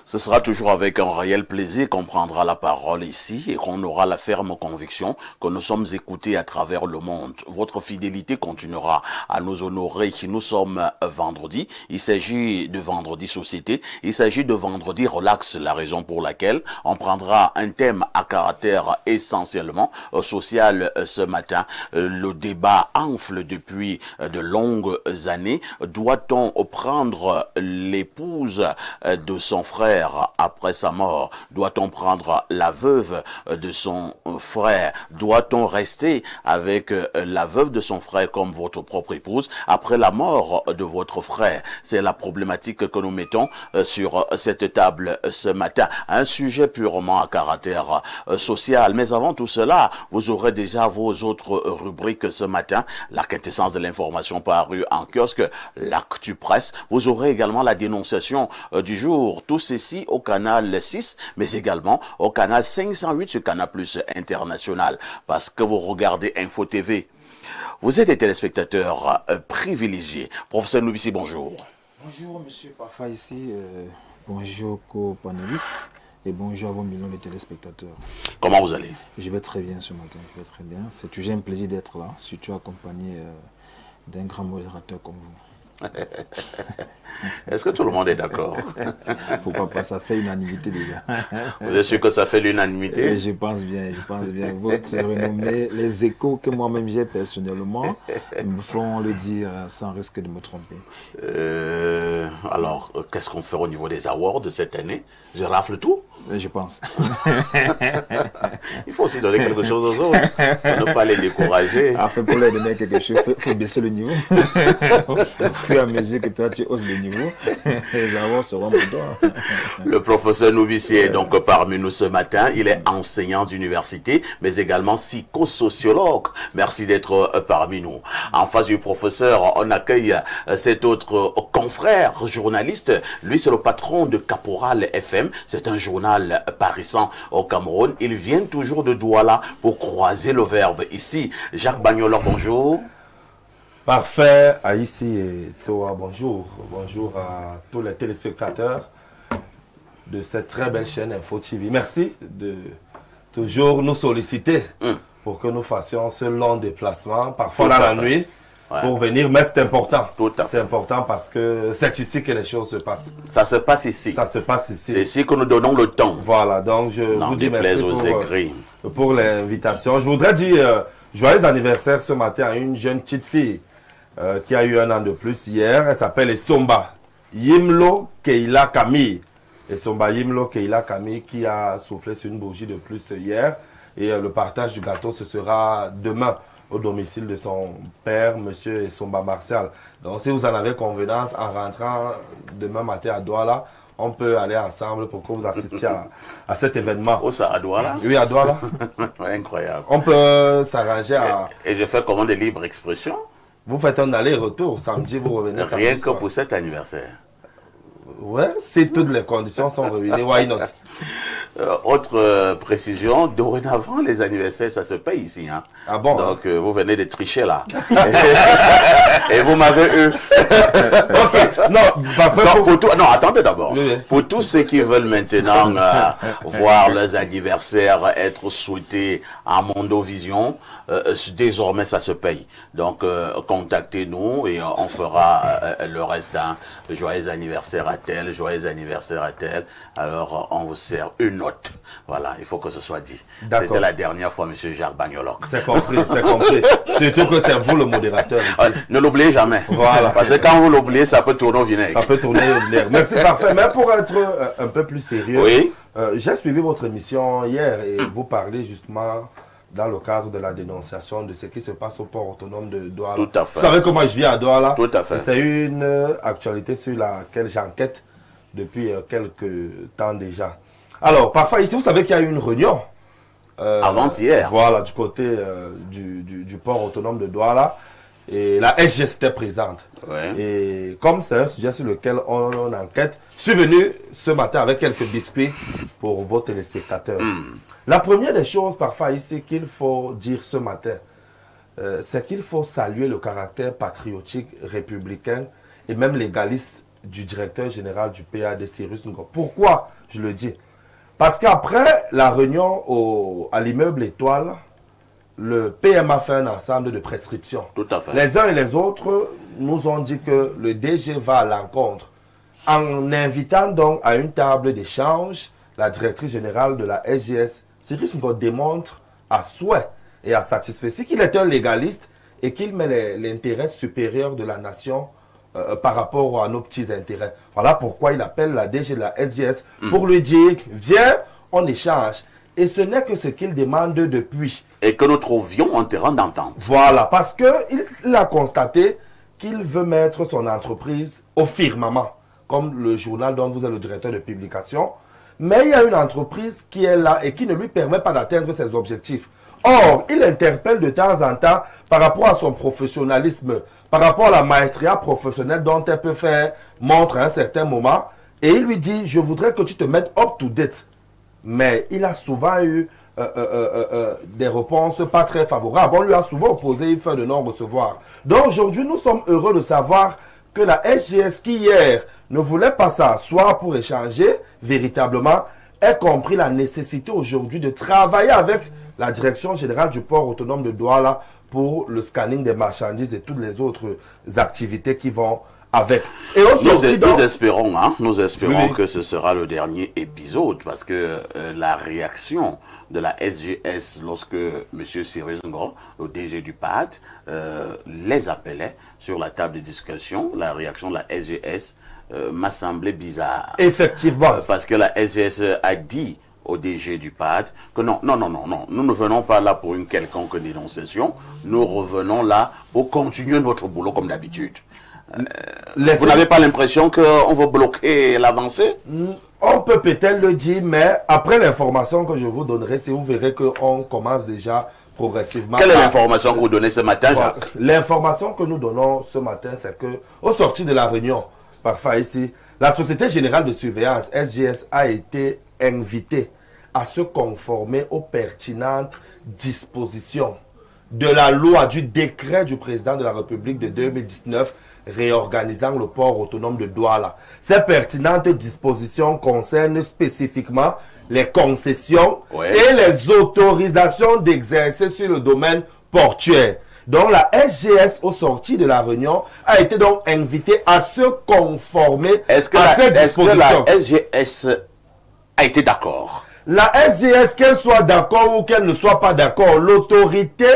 Ce sera toujours avec un réel plaisir qu'on prendra la parole ici et qu'on aura la ferme conviction que nous sommes écoutés à travers le monde. Votre fidélité continuera à nous honorer. Nous sommes vendredi. Il s'agit de vendredi société. Il s'agit de vendredi relax, la raison pour laquelle on prendra un thème à caractère essentiellement social ce matin. Le débat enfle depuis de longues années. Doit-on prendre l'épouse de son frère après sa mort? Doit-on prendre la veuve de son frère? Doit-on rester avec la veuve de son frère comme votre propre épouse après la mort de votre frère? C'est la problématique que nous mettons sur cette table ce matin. Un sujet purement à caractère social. Mais avant tout cela, vous aurez déjà vos autres rubriques ce matin. La quintessence de l'information parue en kiosque, l'actu presse. Vous aurez également la dénonciation du jour. Tout ceci au canal 6, mais également au canal 508 sur Canal Plus International. Parce que vous regardez Info TV. Vous êtes des téléspectateurs privilégiés. Professeur Noubissi, bonjour. Bonjour, monsieur Parfa ici. Bonjour, co-panélistes. Et bonjour à vos millions de téléspectateurs. Comment vous allez? Je vais très bien ce matin, je vais très bien. C'est toujours un plaisir d'être là, surtout accompagné d'un grand modérateur comme vous. Est-ce que tout le monde est d'accord? Pourquoi pas, ça fait unanimité déjà. Vous êtes sûr que ça fait l'unanimité? Je pense bien, je pense bien. Votre renommée, les échos que moi-même j'ai personnellement, me feront le dire sans risque de me tromper. Alors, qu'est-ce qu'on fait au niveau des awards de cette année? Je rafle tout? Je pense. Il faut aussi donner quelque chose aux autres, pour ne pas les décourager. Enfin, pour leur donner quelque chose, il faut baisser le niveau. Au fur et à mesure que toi, tu hausses le niveau, les awards seront pour toi. Le professeur Noubissi est donc parmi nous ce matin. Il est enseignant d'université, mais également psychosociologue. Merci d'être parmi nous. En face du professeur, on accueille cet autre confrère journaliste. Lui, c'est le patron de Caporal FM. C'est un journal parissant au Cameroun. Il vient toujours de Douala pour croiser le verbe ici. Jacques Bagnolor, bonjour. Parfait, Aïssi et Toa, bonjour. Bonjour à tous les téléspectateurs de cette très belle chaîne Info TV. Merci de toujours nous solliciter pour que nous fassions ce long déplacement, parfois dans la nuit, pour venir. Mais c'est important. C'est important parce que c'est ici que les choses se passent. Ça se passe ici. Ça se passe ici. C'est ici que nous donnons le temps. Voilà, donc je vous dis merci pour l'invitation. Je voudrais dire joyeux anniversaire ce matin à une jeune petite fille qui a eu 1 an de plus hier. Elle s'appelle Essomba Yimlo Keila Camille. Essomba Yimlo Keila Camille qui a soufflé sur une bougie de plus hier. Et le partage du gâteau, ce sera demain au domicile de son père, monsieur Essomba Martial. Donc si vous en avez convenance, en rentrant demain matin à Douala, on peut aller ensemble pour que vous assistiez à cet événement. Où ça, à Douala? Oui, à Douala. Incroyable. On peut s'arranger à... Et je fais comment de libre expression? Vous faites un aller-retour, samedi, vous revenez samedi. Rien que pour cet anniversaire. Ouais, si toutes les conditions sont réunies, why not? Autre précision, dorénavant, les anniversaires, ça se paye ici. Hein. Ah bon? Donc, vous venez de tricher là. Et vous m'avez eu. Ok, non, parfait. Non, attendez d'abord. Oui. Pour tous ceux qui veulent maintenant voir leurs anniversaires être souhaités en Mondovision, désormais, ça se paye. Donc, contactez-nous et on fera le reste. Hein. Joyeux anniversaire à tel, joyeux anniversaire à tel. Alors, on vous sert une note. Voilà, il faut que ce soit dit. C'était la dernière fois, monsieur Jacques Bagnolor. C'est compris, c'est compris. Surtout que c'est vous le modérateur ici. Ne l'oubliez jamais. Voilà. Parce que quand vous l'oubliez, ça peut tourner au vinaigre. Ça peut tourner au vinaigre. Merci, parfait. Mais pour être un peu plus sérieux, oui? J'ai suivi votre émission hier et vous parlez justement dans le cadre de la dénonciation de ce qui se passe au port autonome de Douala. Tout à fait. Vous savez comment je vis à Douala? Tout à fait. C'est une actualité sur laquelle j'enquête depuis quelques temps déjà. Alors, parfois ici, vous savez qu'il y a eu une réunion. Avant-hier. Voilà, du côté du port autonome de Douala. Et la SG était présente. Ouais. Et comme c'est un sujet sur lequel on enquête, je suis venu ce matin avec quelques biscuits pour vos téléspectateurs. La première des choses, parfois ici, qu'il faut dire ce matin, c'est qu'il faut saluer le caractère patriotique, républicain et même légaliste du directeur général du PAD, Cyrus Ngo. Pourquoi je le dis? Parce qu'après la réunion à l'immeuble Étoile, le PM a fait un ensemble de prescriptions. Tout à fait. Les uns et les autres nous ont dit que le DG va à l'encontre. En invitant donc à une table d'échange la directrice générale de la SGS, Cyrus Ngo démontre à souhait et à satisfaction qu'il est un légaliste et qu'il met l'intérêt supérieur de la nation par rapport à nos petits intérêts. Voilà pourquoi il appelle la DG de la SGS pour lui dire, viens, on échange. Et ce n'est que ce qu'il demande depuis. Et que nous trouvions un terrain d'entente. Voilà, parce qu'il a constaté qu'il veut mettre son entreprise au firmament, comme le journal dont vous êtes le directeur de publication. Mais il y a une entreprise qui est là et qui ne lui permet pas d'atteindre ses objectifs. Or, il interpelle de temps en temps par rapport à son professionnalisme, par rapport à la maestria professionnelle dont elle peut faire montre à un certain moment. Et il lui dit, je voudrais que tu te mettes up to date. Mais il a souvent eu des réponses pas très favorables. On lui a souvent opposé une fin de non-recevoir. Donc aujourd'hui, nous sommes heureux de savoir que la SGS qui hier ne voulait pas s'asseoir pour échanger véritablement, a compris la nécessité aujourd'hui de travailler avec la direction générale du port autonome de Douala pour le scanning des marchandises et toutes les autres activités qui vont avec. Et nous espérons, oui, que ce sera le dernier épisode parce que la réaction de la SGS lorsque M. Cyrus Ngo, le DG du PAD, les appelait sur la table de discussion, la réaction de la SGS m'a semblé bizarre. Effectivement. Parce que la SGS a dit au DG du PAD que non, nous ne venons pas là pour une quelconque dénonciation, nous revenons là pour continuer notre boulot comme d'habitude. Vous n'avez pas l'impression qu'on va bloquer l'avancée? On peut peut-être le dire, mais après l'information que je vous donnerai, si vous verrez qu'on commence déjà progressivement. Quelle est l'information que vous donnez ce matin, Jacques? L'information que nous donnons ce matin, c'est que au sortir de la réunion, parfois ici, la Société Générale de Surveillance, SGS, a été invitée à se conformer aux pertinentes dispositions de la loi, du décret du président de la République de 2019 réorganisant le port autonome de Douala. Ces pertinentes dispositions concernent spécifiquement les concessions et les autorisations d'exercer sur le domaine portuaire. Donc la SGS, au sorti de la réunion, a été donc invitée à se conformer à ces dispositions. Est-ce que la SGS a été d'accord? La SGS, qu'elle soit d'accord ou qu'elle ne soit pas d'accord, l'autorité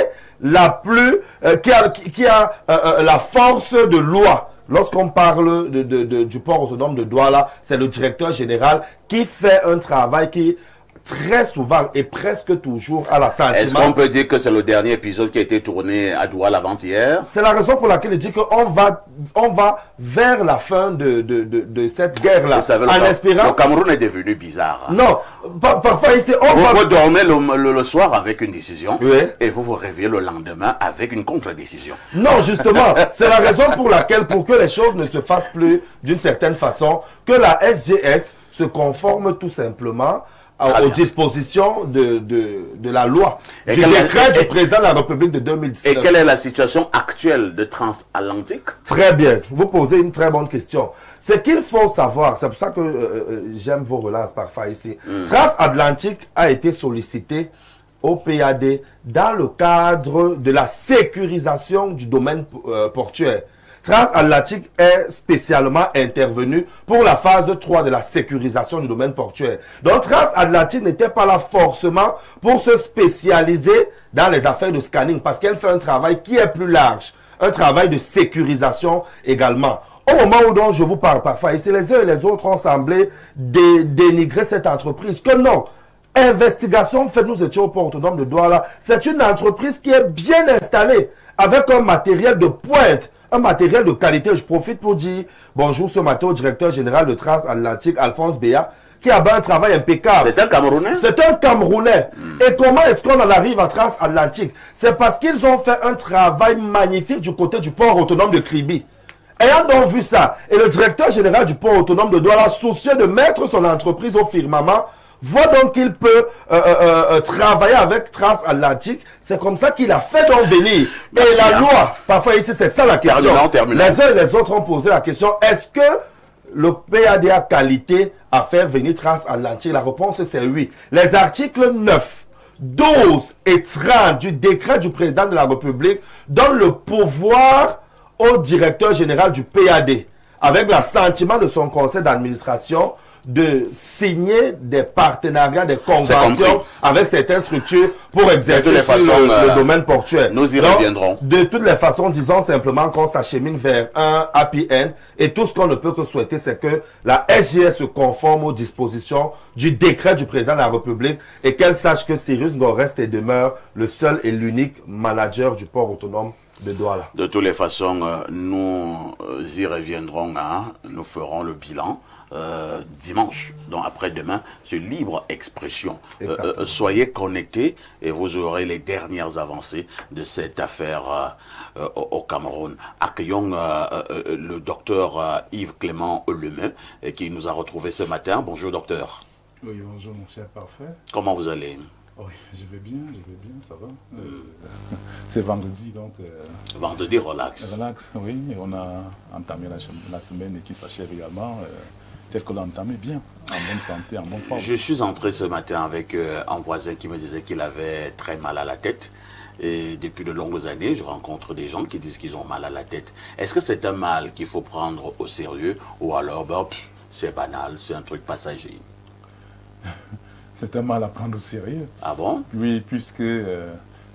la plus qui a la force de loi. Lorsqu'on parle du port autonome de Douala, c'est le directeur général qui fait un travail qui très souvent et presque toujours à la sentiment. Est-ce qu'on peut dire que c'est le dernier épisode qui a été tourné à Douala avant-hier? C'est la raison pour laquelle je dis qu'on va vers la fin de cette guerre-là. En espérant... Le Cameroun est devenu bizarre. Non, parfois ici, vous dormez le soir avec une décision et vous vous réveillez le lendemain avec une contre-décision. Non, justement, c'est la raison pour laquelle, pour que les choses ne se fassent plus d'une certaine façon, que la SGS se conforme tout simplement aux dispositions de la loi, du décret du président de la République de 2019. Et quelle est la situation actuelle de Transatlantique? Très bien, vous posez une très bonne question. Ce qu'il faut savoir, c'est pour ça que j'aime vos relances parfois ici. Transatlantique a été sollicité au PAD dans le cadre de la sécurisation du domaine portuaire. Transatlantique est spécialement intervenu pour la phase 3 de la sécurisation du domaine portuaire. Donc Transatlantique n'était pas là forcément pour se spécialiser dans les affaires de scanning parce qu'elle fait un travail qui est plus large, un travail de sécurisation également. Au moment où donc je vous parle parfois ici, les uns et les autres ont semblé dénigrer cette entreprise. Que non, investigation faite, nous étions au port autonome de Douala, c'est une entreprise qui est bien installée avec un matériel de pointe, un matériel de qualité. Je profite pour dire bonjour ce matin au directeur général de Transatlantique, Alphonse Béa, qui a un travail impeccable. C'est un Camerounais? C'est un Camerounais. Et comment est-ce qu'on en arrive à Transatlantique? C'est parce qu'ils ont fait un travail magnifique du côté du port autonome de Kribi. Ayant donc vu ça, et le directeur général du port autonome de Douala, soucieux de mettre son entreprise au firmament, voit donc qu'il peut travailler avec Transatlantique. C'est comme ça qu'il a fait donc venir. Et la loi, parfois ici, c'est ça la question. Les uns et les autres ont posé la question, est-ce que le PAD a qualité à faire venir transatlantique? La réponse c'est oui. Les articles 9, 12 et 30 du décret du président de la République donnent le pouvoir au directeur général du PAD, avec l'assentiment de son conseil d'administration, de signer des partenariats, des conventions avec certaines structures pour exercer le domaine portuaire. Nous y reviendrons. De toutes les façons, disons simplement qu'on s'achemine vers un happy end, et tout ce qu'on ne peut que souhaiter, c'est que la SGS se conforme aux dispositions du décret du président de la République et qu'elle sache que Cyrus Ngor reste et demeure le seul et l'unique manager du port autonome de Douala. De toutes les façons, nous y reviendrons, hein. Nous ferons le bilan. Dimanche, donc après-demain, c'est libre expression. Soyez connectés et vous aurez les dernières avancées de cette affaire au Cameroun. Accueillons le docteur Yves Clément Lemeu qui nous a retrouvés ce matin. Bonjour docteur. Oui, bonjour mon cher parfait. Comment vous allez? Oui, je vais bien, ça va. C'est vendredi, donc... vendredi, relax. Relax, oui. Et on a entamé la semaine qui s'achève également, tel que l'entamé bien, en bonne santé, en bonne forme. Je suis entré ce matin avec un voisin qui me disait qu'il avait très mal à la tête. Et depuis de longues années, je rencontre des gens qui disent qu'ils ont mal à la tête. Est-ce que c'est un mal qu'il faut prendre au sérieux ou alors c'est banal, c'est un truc passager? C'est un mal à prendre au sérieux. Ah bon? Oui, puisque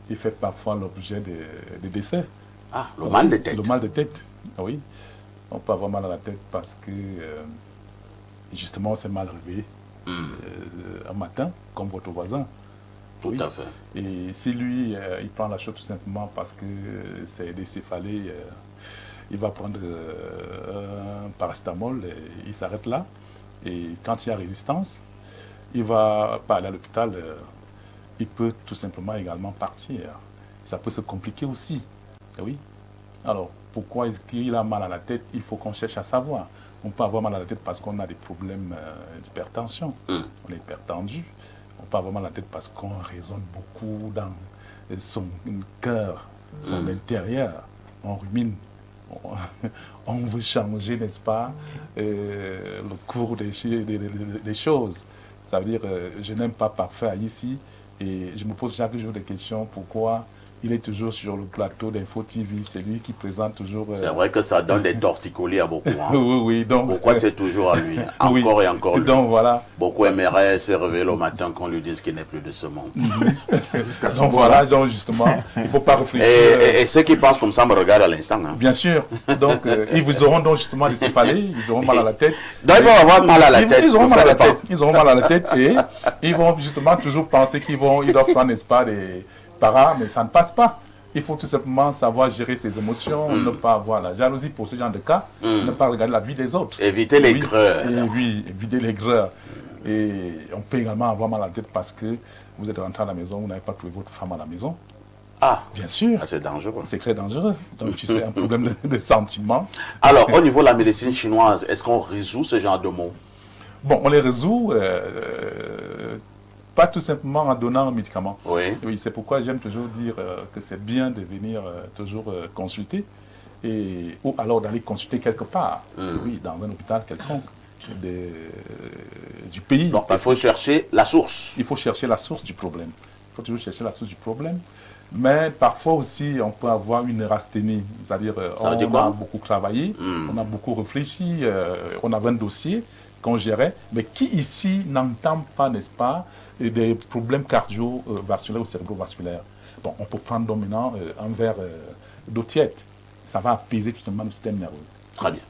il fait parfois l'objet de décès. Ah, le mal de tête. Le mal de tête, oui. On peut avoir mal à la tête parce que, justement, on s'est mal réveillé un matin, comme votre voisin. Tout à fait. Et si lui, il prend la chose tout simplement parce que c'est des céphalées, il va prendre un paracétamol et il s'arrête là. Et quand il y a résistance, il va pas aller à l'hôpital, il peut tout simplement également partir. Ça peut se compliquer aussi. Oui. Alors, pourquoi est-ce qu'il a mal à la tête? Il faut qu'on cherche à savoir. On peut avoir mal à la tête parce qu'on a des problèmes d'hypertension. On est hypertendu. On peut avoir mal à la tête parce qu'on raisonne beaucoup dans son cœur, son intérieur. On rumine. On veut changer, n'est-ce pas, le cours des choses. Ça veut dire, je n'aime pas parfait ici. Et je me pose chaque jour des questions. Pourquoi il est toujours sur le plateau d'Info TV? C'est lui qui présente toujours... C'est vrai que ça donne des torticolis à beaucoup. Hein. Oui. Donc, pourquoi c'est toujours à lui? Encore et encore lui. Donc, voilà. Beaucoup aimeraient se réveiller le matin qu'on lui dise qu'il n'est plus de ce monde. Donc voilà, donc justement, il ne faut pas réfléchir. Et ceux qui pensent comme ça me regardent à l'instant. Hein. Bien sûr. Donc, ils vous auront donc justement des céphalées, ils auront mal à la tête. Donc, ils vont avoir mal à la tête. Ils auront mal à la tête. Ils auront mal à la tête et ils vont justement toujours penser ils doivent prendre, n'est-ce pas, des mais ça ne passe pas. Il faut tout simplement savoir gérer ses émotions, ne pas avoir la jalousie pour ce genre de cas, ne pas regarder la vie des autres. Éviter les greurs. Oui, éviter les greurs. Et on peut également avoir mal à la tête parce que vous êtes rentré à la maison, vous n'avez pas trouvé votre femme à la maison. Ah, bien sûr. C'est dangereux. C'est très dangereux. Donc, tu sais, un problème de sentiments. Alors, au niveau de la médecine chinoise, est-ce qu'on résout ce genre de mots? Bon, on les résout pas tout simplement en donnant un médicament. Oui, c'est pourquoi j'aime toujours dire que c'est bien de venir toujours consulter ou alors d'aller consulter quelque part, oui, dans un hôpital quelconque du pays. Donc, il faut chercher la source. Il faut chercher la source du problème. Il faut toujours chercher la source du problème. Mais parfois aussi, on peut avoir une neurasthénie. C'est-à-dire, on a beaucoup travaillé, on a beaucoup réfléchi, on avait un dossier qu'on gérait, mais qui ici n'entend pas, n'est-ce pas, des problèmes cardiovasculaires ou cérébrovasculaires. Bon, on peut prendre donc maintenant un verre d'eau tiède. Ça va apaiser tout simplement le système nerveux. Très bien.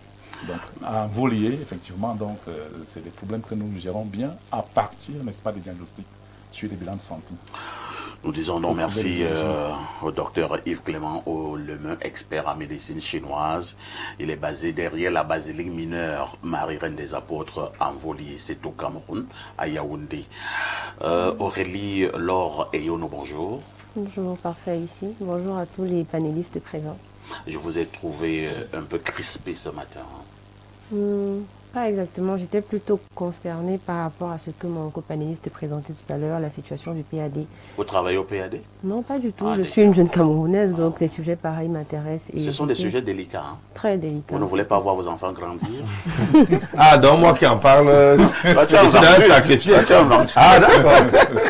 Donc, à volier, effectivement, donc, c'est des problèmes que nous gérons bien à partir, n'est-ce pas, des diagnostics sur les bilans de santé. Nous disons donc merci au docteur Yves Clément Lemeu, expert en médecine chinoise. Il est basé derrière la basilique mineure Marie-Reine des Apôtres en Volier, c'est au Cameroun, à Yaoundé. Aurélie Laure Eyono, bonjour. Bonjour, parfait ici. Bonjour à tous les panélistes présents. Je vous ai trouvé un peu crispé ce matin. pas exactement. J'étais plutôt concernée par rapport à ce que mon copanéliste présentait tout à l'heure, la situation du PAD. Vous travaillez au PAD? Non, pas du tout. Ah, je suis une jeune Camerounaise, donc les sujets pareils m'intéressent. Ce sont des sujets délicats. Hein? Très délicats. Vous ne voulez pas voir vos enfants grandir? Ah, donc moi qui en parle, je suis un sacrifié. Ah, d'accord.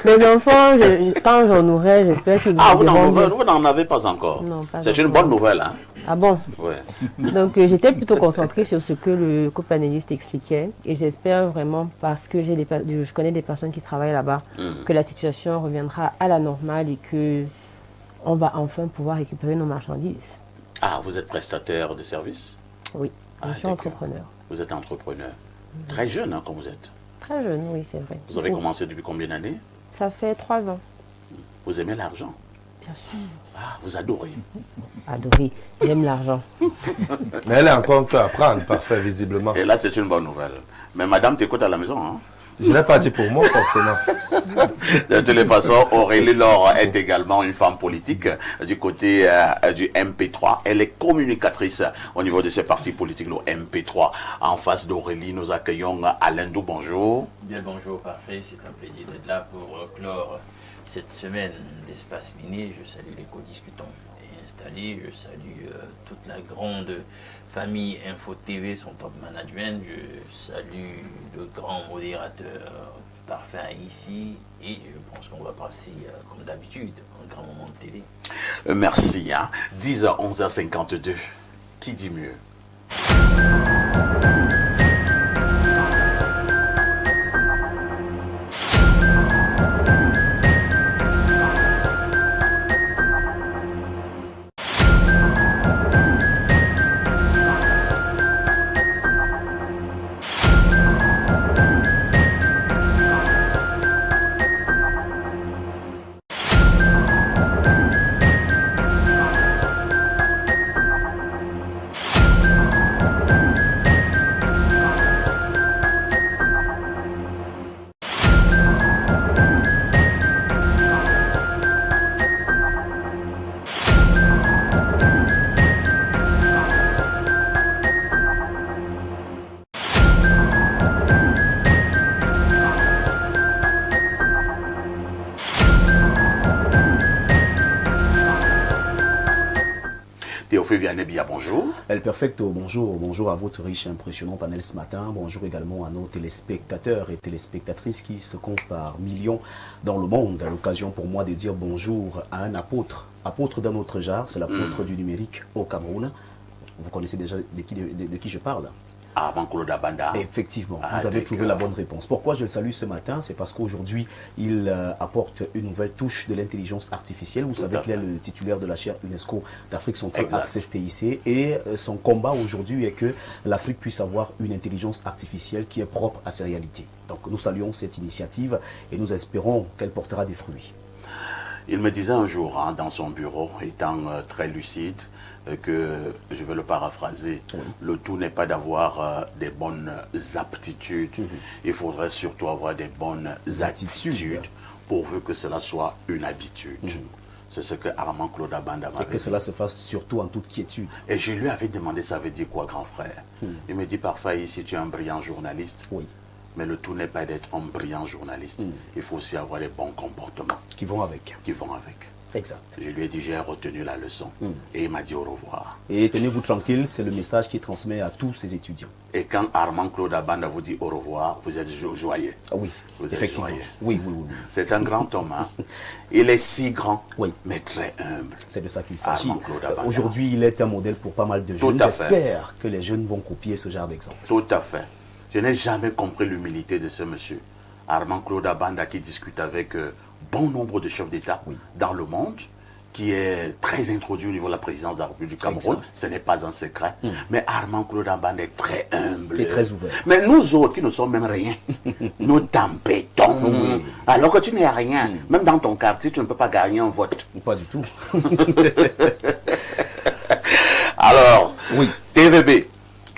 Mes enfants, quand j'en aurai, j'espère qu'ils vont... Ah, vous n'en avez pas encore? Non, pas C'est encore. une bonne nouvelle. Hein? Ah bon? Ouais. Donc j'étais plutôt concentrée sur ce que le copanéliste expliquait et j'espère vraiment, parce que je connais des personnes qui travaillent là-bas, que la situation reviendra à la normale et que on va enfin pouvoir récupérer nos marchandises. Ah, vous êtes prestataire de services? Oui, je suis d'accord. entrepreneur. Vous êtes entrepreneur. Très jeune, hein, comme vous êtes. Très jeune, oui, c'est vrai. Vous avez commencé depuis combien d'années? Ça fait 3 ans. Vous aimez l'argent? Bien sûr. Ah, vous adorez. Adoré, j'aime l'argent. Mais elle a encore un peu à apprendre, parfait, visiblement. Et là, c'est une bonne nouvelle. Mais madame t'écoute à la maison, hein? Je ne l'ai pas dit pour moi, forcément. De toutes les façons, Aurélie Laure est également une femme politique du côté du MP3. Elle est communicatrice au niveau de ces partis politiques, le MP3. En face d'Aurélie, nous accueillons Alain Dou. Bonjour. Bien le bonjour, parfait. C'est un plaisir d'être là pour clore cette semaine d'Espace Minier. Je salue les co-discutants et installés. Je salue toute la grande famille Info TV, son top management. Je salue le grand modérateur parfait ici. Et je pense qu'on va passer, comme d'habitude, un grand moment de télé. Merci. Hein. 10h, 11h52. Qui dit mieux? Théophile Vianney-Bia, bonjour. El Perfecto, bonjour. Bonjour à votre riche et impressionnant panel ce matin. Bonjour également à nos téléspectateurs et téléspectatrices qui se comptent par millions dans le monde. À l'occasion pour moi de dire bonjour à un apôtre. Apôtre d'un autre genre, c'est l'apôtre du numérique au Cameroun. Vous connaissez déjà de qui je parle? Armand Claude Abanda. Effectivement, vous avez trouvé la bonne réponse. Pourquoi je le salue ce matin? C'est parce qu'aujourd'hui, il apporte une nouvelle touche de l'intelligence artificielle. Vous savez qu'il est le titulaire de la chaire UNESCO d'Afrique centrale Access TIC. Et son combat aujourd'hui est que l'Afrique puisse avoir une intelligence artificielle qui est propre à ses réalités. Donc nous saluons cette initiative et nous espérons qu'elle portera des fruits. Il me disait un jour, hein, dans son bureau, étant très lucide, que, je vais le paraphraser, le tout n'est pas d'avoir des bonnes aptitudes, il faudrait surtout avoir des bonnes attitudes, pourvu que cela soit une habitude. C'est ce que Armand Claude Abanda m'avait dit. Et que cela se fasse surtout en toute quiétude. Et je lui avais demandé, ça veut dire quoi, grand frère? Il me dit, parfois ici, tu es un brillant journaliste. Oui. Mais le tout n'est pas d'être un brillant journaliste. Il faut aussi avoir les bons comportements. Qui vont avec. Qui vont avec. Exact. Je lui ai dit, j'ai retenu la leçon. Et il m'a dit au revoir. Et tenez-vous tranquille, c'est le message qu'il transmet à tous ses étudiants. Et quand Armand Claude Abanda vous dit au revoir, vous êtes joyeux. Oui, vous effectivement. Êtes joyeux. Oui. C'est un grand homme. Hein? Il est si grand, oui, mais très humble. C'est de ça qu'il s'agit. Aujourd'hui, il est un modèle pour pas mal de jeunes. J'espère que les jeunes vont copier ce genre d'exemple. Tout à fait. Je n'ai jamais compris l'humilité de ce monsieur. Armand Claude Abanda qui discute avec bon nombre de chefs d'État dans le monde, qui est très introduit au niveau de la présidence de la République du Cameroun. Ce n'est pas un secret. Mais Armand Claude Abanda est très humble. Et très ouvert. Mais nous autres qui ne sommes même rien, nous t'embêtons. Alors que tu n'es rien. Même dans ton quartier, tu ne peux pas gagner un vote. Pas du tout. Alors, TVB.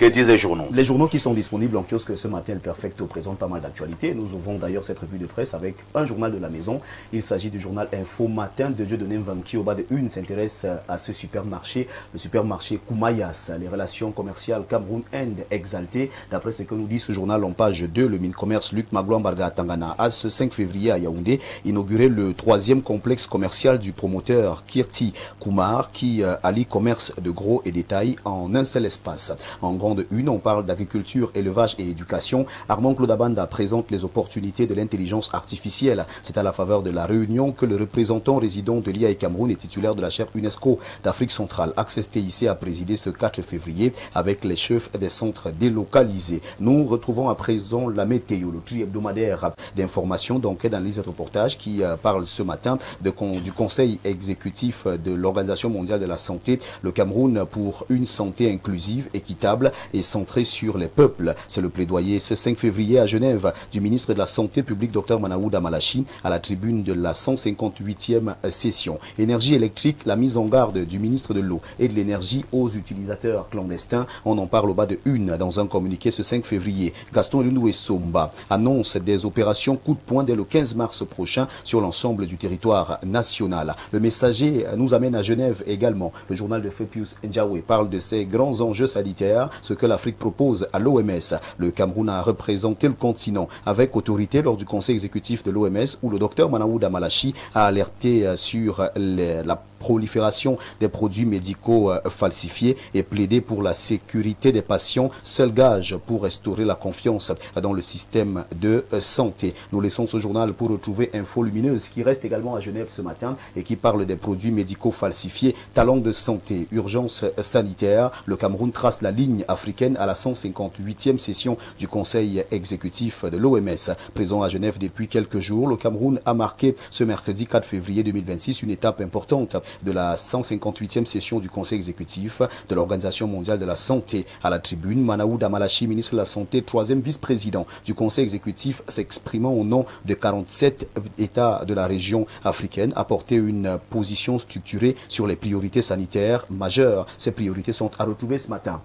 Que disent les journaux? Les journaux qui sont disponibles en kiosque ce matin, le Perfecto présente pas mal d'actualités. Nous ouvrons d'ailleurs cette revue de presse avec un journal de la maison. Il s'agit du journal Info Matin de Dieudonné Mvam qui, au bas de une, s'intéresse à ce supermarché, le supermarché Koumayas. Les relations commerciales Cameroun-Inde exaltées. D'après ce que nous dit ce journal en page 2, le Mincommerce Luc Magloambarga Tangana a ce 5 février à Yaoundé inauguré le 3e complexe commercial du promoteur Kirti Koumar qui allie commerce de gros et détail en un seul espace. En grande une, on parle d'agriculture, élevage et éducation. Armand Claudabanda présente les opportunités de l'intelligence artificielle. C'est à la faveur de la réunion que le représentant résident de l'IA et Cameroun et titulaire de la chaire UNESCO d'Afrique centrale, Access TIC, a présidé ce 4 février avec les chefs des centres délocalisés. Nous retrouvons à présent la météo, le tri hebdomadaire d'informations, d'enquête, d'analyse et de reportage qui parle ce matin du Conseil exécutif de l'Organisation mondiale de la santé, le Cameroun pour une santé inclusive, équitable et centrée sur les peuples. C'est le plaidoyer ce 5 février à Genève du ministre de la Santé publique, Dr Manaouda Malachi, à la tribune de la 158e session. Énergie électrique, la mise en garde du ministre de l'Eau et de l'Énergie aux utilisateurs clandestins. On en parle au bas de une dans un communiqué ce 5 février. Gaston Lundou Somba annonce des opérations coup de poing dès le 15 mars prochain sur l'ensemble du territoire national. Le Messager nous amène à Genève également. Le journal de Fepius Ndjawe parle de ces grands enjeux sanitaires, ce que l'Afrique propose à l'OMS. Le Cameroun a représenté le continent avec autorité lors du conseil exécutif de l'OMS où le docteur Manaouda Malachi a alerté sur la prolifération des produits médicaux falsifiés et plaidé pour la sécurité des patients, seul gage pour restaurer la confiance dans le système de santé. Nous laissons ce journal pour retrouver Info Lumineuse qui reste également à Genève ce matin et qui parle des produits médicaux falsifiés, talents de santé, urgence sanitaire. Le Cameroun trace la ligne africaine à la 158e session du Conseil exécutif de l'OMS. Présent à Genève depuis quelques jours, le Cameroun a marqué ce mercredi 4 février 2026 une étape importante de la 158e session du Conseil exécutif de l'Organisation mondiale de la santé. À la tribune, Manaouda Malachi, ministre de la Santé, 3e vice-président du Conseil exécutif, s'exprimant au nom de 47 États de la région africaine, a porté une position structurée sur les priorités sanitaires majeures. Ces priorités sont à retrouver ce matin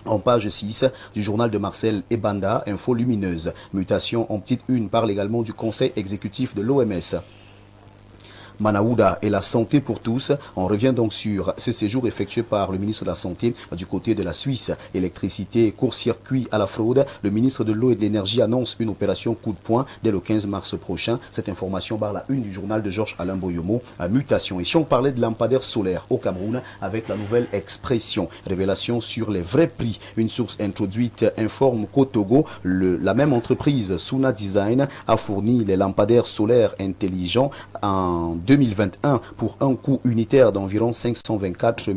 en page 6 du journal de Marcel Ebanda, Info Lumineuse. Mutation en petite une parle également du Conseil exécutif de l'OMS. Manaouda et la santé pour tous. On revient donc sur ce séjour effectué par le ministre de la Santé du côté de la Suisse. Électricité, court-circuit à la fraude. Le ministre de l'Eau et de l'Énergie annonce une opération coup de poing dès le 15 mars prochain. Cette information barre la une du journal de Georges Alain Boyomo à Mutation. Et si on parlait de lampadaires solaires au Cameroun avec la nouvelle expression, révélation sur les vrais prix. Une source introduite informe qu'au Togo, la même entreprise, Suna Design, a fourni les lampadaires solaires intelligents en 2021 pour un coût unitaire d'environ 524 000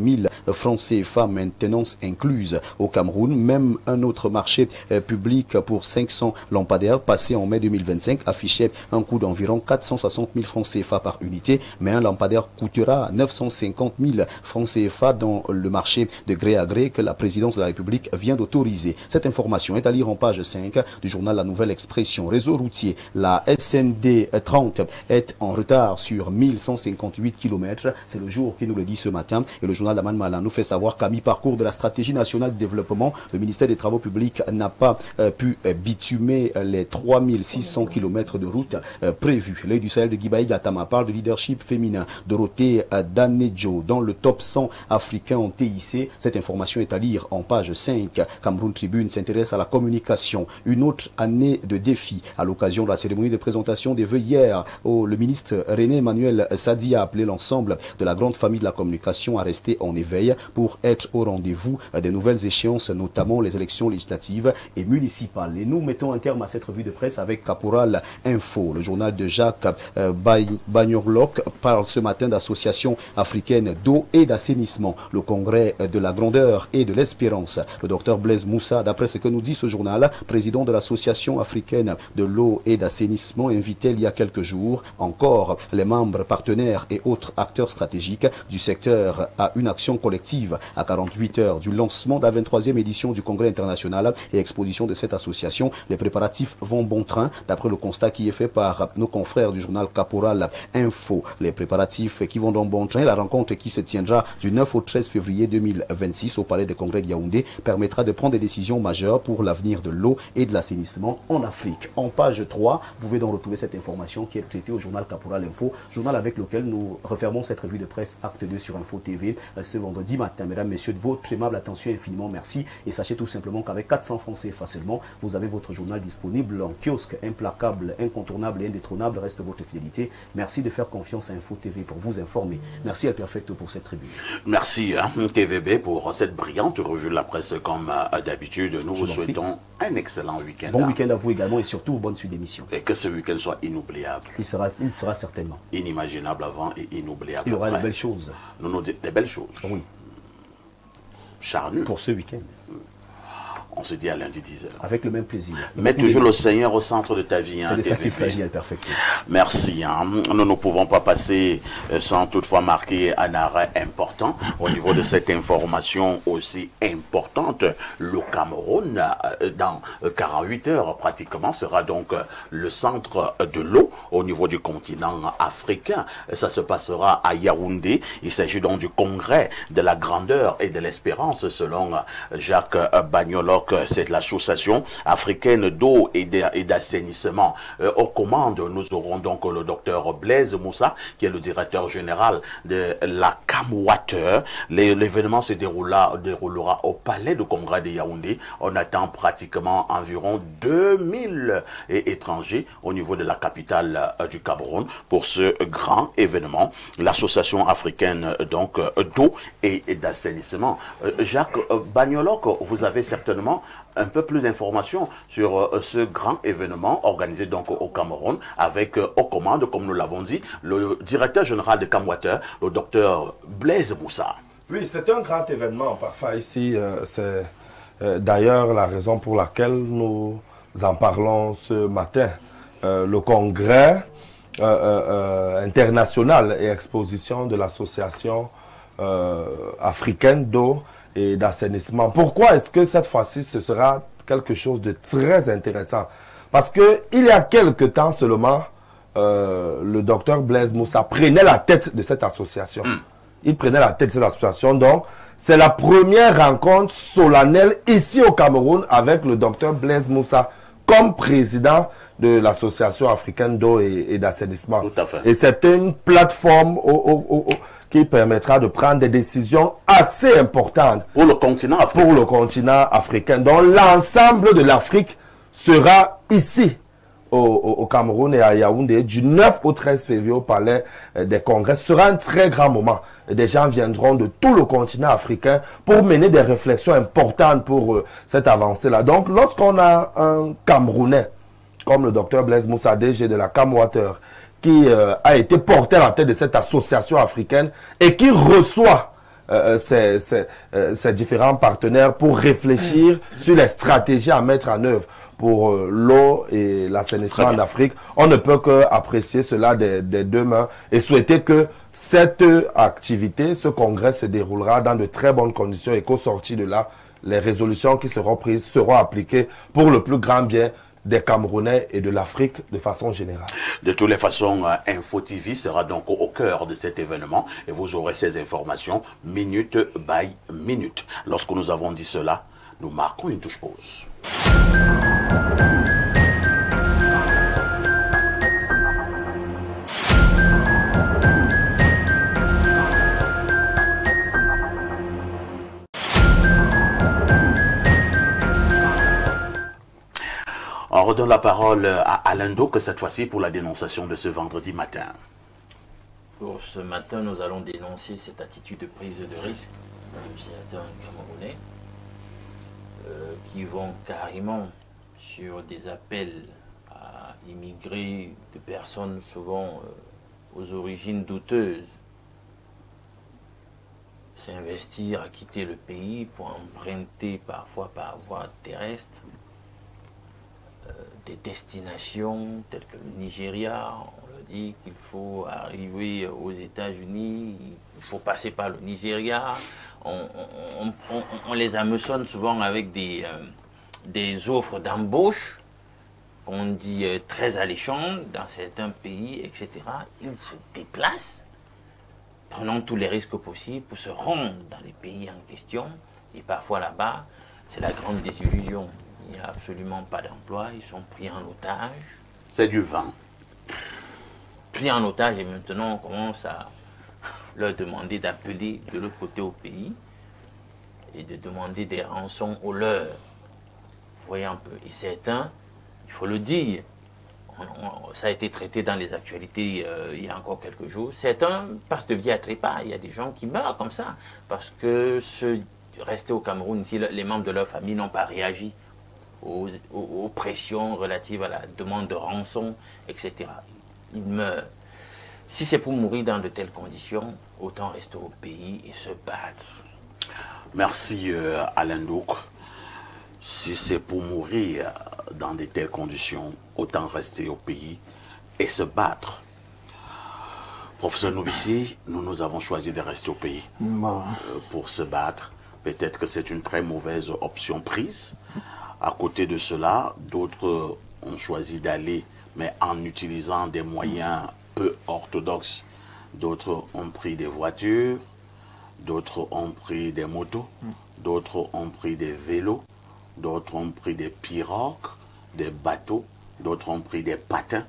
francs CFA, maintenance incluse. Au Cameroun, même un autre marché public pour 500 lampadaires passé en mai 2025 affichait un coût d'environ 460 000 francs CFA par unité, mais un lampadaire coûtera 950 000 francs CFA dans le marché de gré à gré que la présidence de la République vient d'autoriser. Cette information est à lire en page 5 du journal La Nouvelle Expression. Réseau routier, la SND 30 est en retard sur 1158 km. C'est le jour qui nous le dit ce matin. Et le journal Laman Malan nous fait savoir qu'à mi-parcours de la stratégie nationale de développement, le ministère des Travaux publics n'a pas pu bitumer les 3600 km de route prévus. L'œil du Sahel de Guibaï Gatama parle de leadership féminin. Dorothée Danejo dans le top 100 africain en TIC. Cette information est à lire en page 5. Cameroun Tribune s'intéresse à la communication. Une autre année de défi. À l'occasion de la cérémonie de présentation des vœux hier, le ministre René Emmanuel Sadi a appelé l'ensemble de la grande famille de la communication à rester en éveil pour être au rendez-vous des nouvelles échéances, notamment les élections législatives et municipales. Et nous mettons un terme à cette revue de presse avec Caporal Info. Le journal de Jacques Bagnorloc parle ce matin d'associations africaines d'eau et d'assainissement. Le congrès de la grandeur et de l'espérance. Le docteur Blaise Moussa, d'après ce que nous dit ce journal, président de l'association africaine de l'eau et d'assainissement, invitait il y a quelques jours encore les membres membres, partenaires et autres acteurs stratégiques du secteur à une action collective. À 48 heures du lancement de la 23e édition du Congrès international et exposition de cette association, les préparatifs vont bon train, d'après le constat qui est fait par nos confrères du journal Caporal Info. Les préparatifs qui vont donc bon train, la rencontre qui se tiendra du 9 au 13 février 2026 au Palais des Congrès de Yaoundé permettra de prendre des décisions majeures pour l'avenir de l'eau et de l'assainissement en Afrique. En page 3, vous pouvez donc retrouver cette information qui est traitée au journal Caporal Info, journal avec lequel nous refermons cette revue de presse Acte 2 sur Info TV ce vendredi matin. Mesdames, Messieurs, de votre aimable attention, infiniment merci. Et sachez tout simplement qu'avec 400 francs CFA seulement, vous avez votre journal disponible en kiosque, implacable, incontournable et indétrônable. Reste votre fidélité. Merci de faire confiance à Info TV pour vous informer. Merci El Perfecto pour cette revue. Merci TVB pour cette brillante revue de la presse comme d'habitude. Nous vous souhaitons un excellent week-end. Bon week-end à vous également et surtout bonne suite d'émission. Et que ce week-end soit inoubliable. Il sera certainement. Inimaginable avant et inoubliable Il y aura après. de belles choses. Des belles choses. Oui. Charnu. Pour ce week-end. On se dit à lundi 10h. Avec le même plaisir. Mets toujours le Seigneur au centre de ta vie. C'est de ça qu'il s'agit, El Perfecto. Merci. Nous ne pouvons pas passer sans toutefois marquer un arrêt important au niveau de cette information aussi importante. Le Cameroun, dans 48 heures pratiquement, sera donc le centre de l'eau au niveau du continent africain. Ça se passera à Yaoundé. Il s'agit donc du congrès de la grandeur et de l'espérance selon Jacques Bagnoloc. C'est l'association africaine d'eau et d'assainissement. Aux commandes, nous aurons donc le docteur Blaise Moussa, qui est le directeur général de la CAMWater. L'événement se déroulera au palais de congrès de Yaoundé. On attend pratiquement environ 2000 étrangers au niveau de la capitale du Cameroun pour ce grand événement. L'association africaine donc d'eau et d'assainissement. Jacques Bagnoloc, vous avez certainement un peu plus d'informations sur ce grand événement organisé donc au Cameroun avec aux commandes, comme nous l'avons dit, le directeur général de CAMWater, le docteur Blaise Moussa. Oui, c'est un grand événement. Parfois ici, c'est d'ailleurs la raison pour laquelle nous en parlons ce matin. Le congrès international et exposition de l'association africaine d'eau et d'assainissement. Pourquoi est-ce que cette fois-ci, ce sera quelque chose de très intéressant? Parce que il y a quelque temps seulement, le docteur Blaise Moussa prenait la tête de cette association. Il prenait la tête de cette association. Donc, c'est la première rencontre solennelle ici au Cameroun avec le docteur Blaise Moussa comme président de l'association africaine d'eau et d'assainissement. Tout à fait. Et c'est une plateforme qui permettra de prendre des décisions assez importantes pour le continent africain. Donc l'ensemble de l'Afrique sera ici au Cameroun et à Yaoundé du 9 au 13 février au palais des congrès. Ce sera un très grand moment. Des gens viendront de tout le continent africain pour mener des réflexions importantes pour cette avancée-là. Donc lorsqu'on a un Camerounais comme le docteur Blaise Moussa, DG de la CAMWater, qui a été porté à la tête de cette association africaine et qui reçoit ces différents partenaires pour réfléchir sur les stratégies à mettre en œuvre pour l'eau et l'assainissement en Afrique. On ne peut qu'apprécier cela des deux mains et souhaiter que cette activité, ce congrès se déroulera dans de très bonnes conditions et qu'au sorti de là, les résolutions qui seront prises seront appliquées pour le plus grand bien des Camerounais et de l'Afrique de façon générale. De toutes les façons, Info TV sera donc au cœur de cet événement et vous aurez ces informations minute by minute. Lorsque nous avons dit cela, nous marquons une touche pause. On redonne la parole à Alain que cette fois-ci pour la dénonciation de ce vendredi matin. Pour ce matin, nous allons dénoncer cette attitude de prise de risque de certains Camerounais qui vont carrément sur des appels à immigrer de personnes souvent aux origines douteuses, s'investir à quitter le pays pour emprunter parfois par voie terrestre des destinations telles que le Nigeria. On leur dit qu'il faut arriver aux États-Unis, il faut passer par le Nigeria. On les hameçonne souvent avec des offres d'embauche qu'on dit très alléchantes dans certains pays, etc. Ils se déplacent, prenant tous les risques possibles pour se rendre dans les pays en question. Et parfois là-bas, c'est la grande désillusion. Il n'y a absolument pas d'emploi, ils sont pris en otage. C'est du vent. Pris en otage et maintenant on commence à leur demander d'appeler de l'autre côté au pays et de demander des rançons aux leurs. Vous voyez un peu. Et certains, il faut le dire, ça a été traité dans les actualités il y a encore quelques jours, certains passent de vie à trépas. Il y a des gens qui meurent comme ça parce que restés au Cameroun, ici, les membres de leur famille n'ont pas réagi aux pressions relatives à la demande de rançon, etc. Ils meurent. Si c'est pour mourir dans de telles conditions, autant rester au pays et se battre. Merci Alain Douk. Si c'est pour mourir dans de telles conditions, autant rester au pays et se battre. Professeur Noubissi, nous avons choisi de rester au pays pour se battre. Peut-être que c'est une très mauvaise option prise. À côté de cela, d'autres ont choisi d'aller, mais en utilisant des moyens peu orthodoxes. D'autres ont pris des voitures, d'autres ont pris des motos, d'autres ont pris des vélos, d'autres ont pris des pirogues, des bateaux, d'autres ont pris des patins.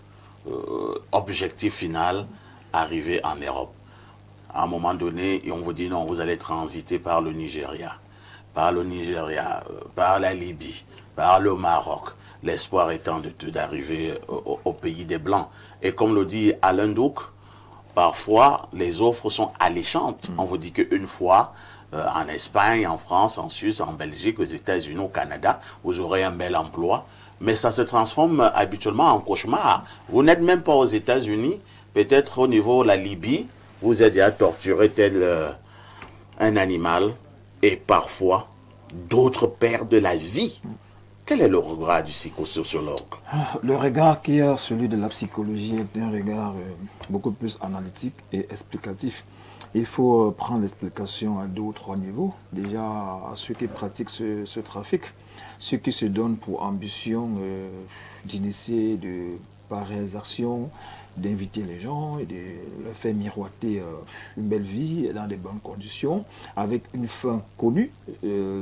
Objectif final, arriver en Europe. À un moment donné, on vous dit non, vous allez transiter par le Nigeria, par la Libye, par le Maroc. L'espoir étant d'arriver au pays des Blancs. Et comme le dit Alain Douk, parfois les offres sont alléchantes. On vous dit qu'une fois, en Espagne, en France, en Suisse, en Belgique, aux États-Unis, au Canada, vous aurez un bel emploi. Mais ça se transforme habituellement en cauchemar. Vous n'êtes même pas aux États-Unis, peut-être au niveau de la Libye, vous êtes déjà torturé tel un animal et parfois d'autres perdent la vie. Quel est le regard du psychosociologue? Le regard qui est celui de la psychologie est un regard beaucoup plus analytique et explicatif. Il faut prendre l'explication à deux ou trois niveaux. Déjà, à ceux qui pratiquent ce trafic, ceux qui se donnent pour ambition d'initier de pareilles actions, d'inviter les gens et de leur faire miroiter une belle vie dans de bonnes conditions, avec une fin connue,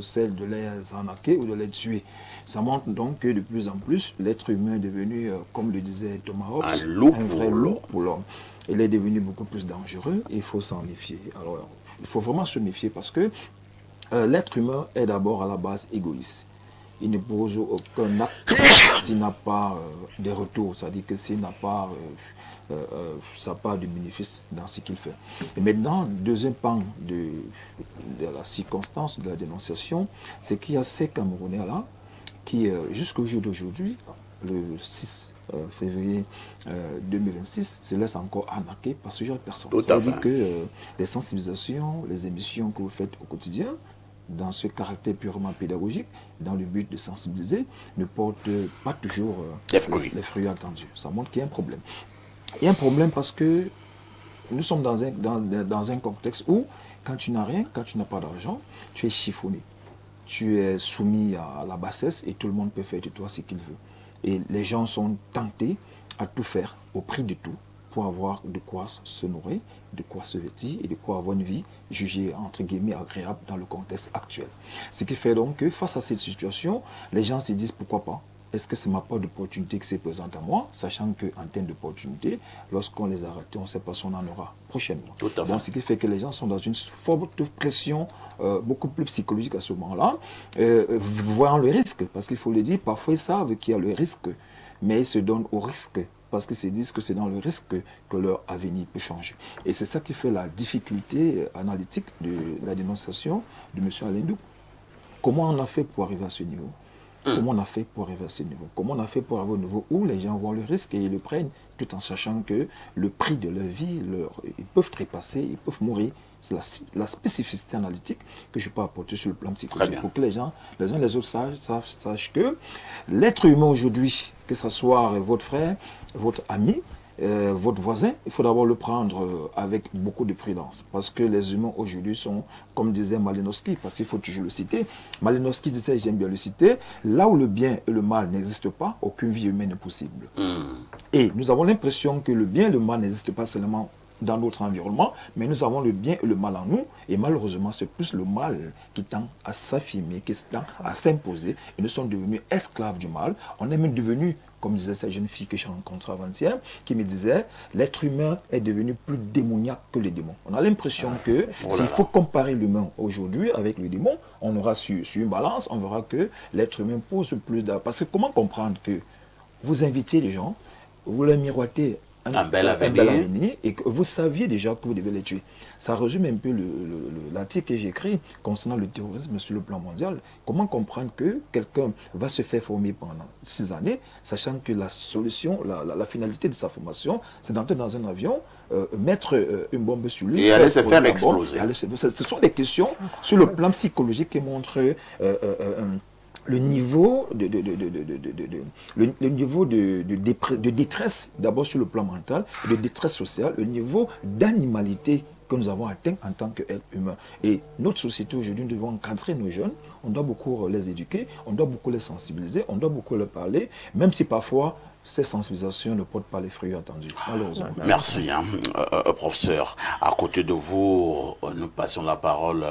celle de les arnaquer ou de les tuer. Ça montre donc que de plus en plus, l'être humain est devenu, comme le disait Thomas Hobbes, un vrai loup pour l'homme. Il est devenu beaucoup plus dangereux et il faut s'en méfier. Alors, il faut vraiment se méfier parce que l'être humain est d'abord à la base égoïste. Il ne pose aucun acte s'il n'a pas de retour, c'est-à-dire que s'il n'a pas sa part de bénéfice dans ce qu'il fait. Et maintenant, deuxième pan de la circonstance, de la dénonciation, c'est qu'il y a ces Camerounais-là qui, jusqu'au jour d'aujourd'hui, le 6 février 2026, se laissent encore arnaquer par ce genre de personnes. Ça veut dire que les sensibilisations, les émissions que vous faites au quotidien, dans ce caractère purement pédagogique, dans le but de sensibiliser, ne portent pas toujours les fruits attendus. Ça montre qu'il y a un problème. Il y a un problème parce que nous sommes dans un contexte où, quand tu n'as rien, quand tu n'as pas d'argent, tu es chiffonné. Tu es soumis à la bassesse et tout le monde peut faire de toi ce qu'il veut. Et les gens sont tentés à tout faire, au prix de tout, pour avoir de quoi se nourrir, de quoi se vêtir et de quoi avoir une vie jugée, entre guillemets, agréable dans le contexte actuel. Ce qui fait donc que face à cette situation, les gens se disent pourquoi pas. Est-ce que c'est ma part d'opportunité qui se présente à moi, sachant qu'en termes d'opportunité, lorsqu'on les arrête, on ne sait pas si on en aura prochainement. Donc, ce qui fait que les gens sont dans une forte pression beaucoup plus psychologique à ce moment-là, voyant le risque, parce qu'il faut le dire, parfois ils savent qu'il y a le risque, mais ils se donnent au risque, parce qu'ils se disent que c'est dans le risque que leur avenir peut changer. Et c'est ça qui fait la difficulté analytique de la dénonciation de M. Alain Douk. Comment on a fait pour arriver à ce niveau ? Comment on a fait pour arriver à ce niveau? Comment on a fait pour arriver au niveau où les gens voient le risque et ils le prennent, tout en sachant que le prix de leur vie, ils peuvent trépasser, ils peuvent mourir c'est la spécificité analytique que je peux apporter sur le plan psychologique pour que les uns les autres sachent que l'être humain aujourd'hui, que ce soit votre frère, votre ami, votre voisin, il faut d'abord le prendre avec beaucoup de prudence. Parce que les humains aujourd'hui sont, comme disait Malinowski, parce qu'il faut toujours le citer. Malinowski disait, j'aime bien le citer, là où le bien et le mal n'existent pas, aucune vie humaine n'est possible. Et nous avons l'impression que le bien et le mal n'existent pas seulement dans notre environnement, mais nous avons le bien et le mal en nous, et malheureusement, c'est plus le mal qui tend à s'affirmer, qui tend à s'imposer, et nous sommes devenus esclaves du mal. On est même devenus, comme disait cette jeune fille que j'ai rencontrée avant-hier, qui me disait, l'être humain est devenu plus démoniaque que les démons. On a l'impression que s'il faut comparer l'humain aujourd'hui avec le démon, on aura sur une balance, on verra que l'être humain pose plus d'art. Parce que comment comprendre que vous invitez les gens, vous leur miroitez un bel avenir et que vous saviez déjà que vous devez les tuer. Ça résume un peu l'article que j'ai écrit concernant le terrorisme sur le plan mondial. Comment comprendre que quelqu'un va se faire former pendant 6 années, sachant que la solution, la finalité de sa formation, c'est d'entrer dans un avion, mettre une bombe sur lui et aller se faire exploser. Ce sont des questions sur le plan psychologique qui montrent le niveau de détresse, d'abord sur le plan mental, de détresse sociale, le niveau d'animalité que nous avons atteint en tant qu'être humain. Et notre société aujourd'hui, nous devons encadrer nos jeunes, on doit beaucoup les éduquer, on doit beaucoup les sensibiliser, on doit beaucoup leur parler, même si parfois ces sensibilisations ne portent pas les fruits attendus, malheureusement. Merci, professeur. À côté de vous, nous passons la parole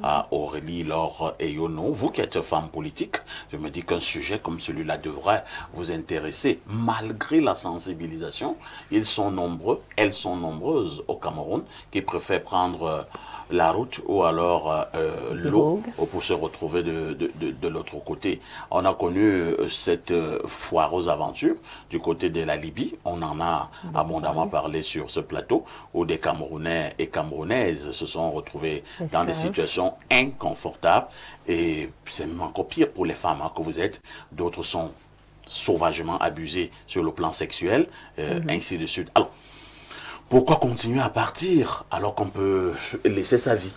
à Aurélie Laure Eyono. Vous qui êtes femme politique, je me dis qu'un sujet comme celui-là devrait vous intéresser. Malgré la sensibilisation, ils sont nombreux, elles sont nombreuses au Cameroun qui préfèrent prendre la route ou alors l'eau pour se retrouver de l'autre côté. On a connu cette foireuse aventure du côté de la Libye. On en a abondamment parlé sur ce plateau où des Camerounais et Camerounaises se sont retrouvés dans des situations inconfortables. Et c'est encore pire pour les femmes que vous êtes. D'autres sont sauvagement abusées sur le plan sexuel, ainsi de suite. Alors, pourquoi continuer à partir alors qu'on peut laisser sa vie?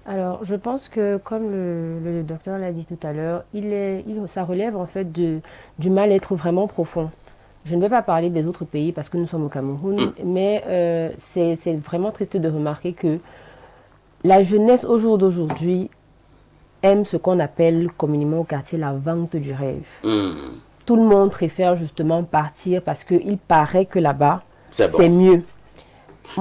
Alors, je pense que, comme le docteur l'a dit tout à l'heure, ça relève en fait du mal-être vraiment profond. Je ne vais pas parler des autres pays parce que nous sommes au Cameroun, mais c'est vraiment triste de remarquer que la jeunesse au jour d'aujourd'hui aime ce qu'on appelle communément au quartier la vente du rêve. Tout le monde préfère justement partir parce qu'il paraît que là-bas, c'est mieux.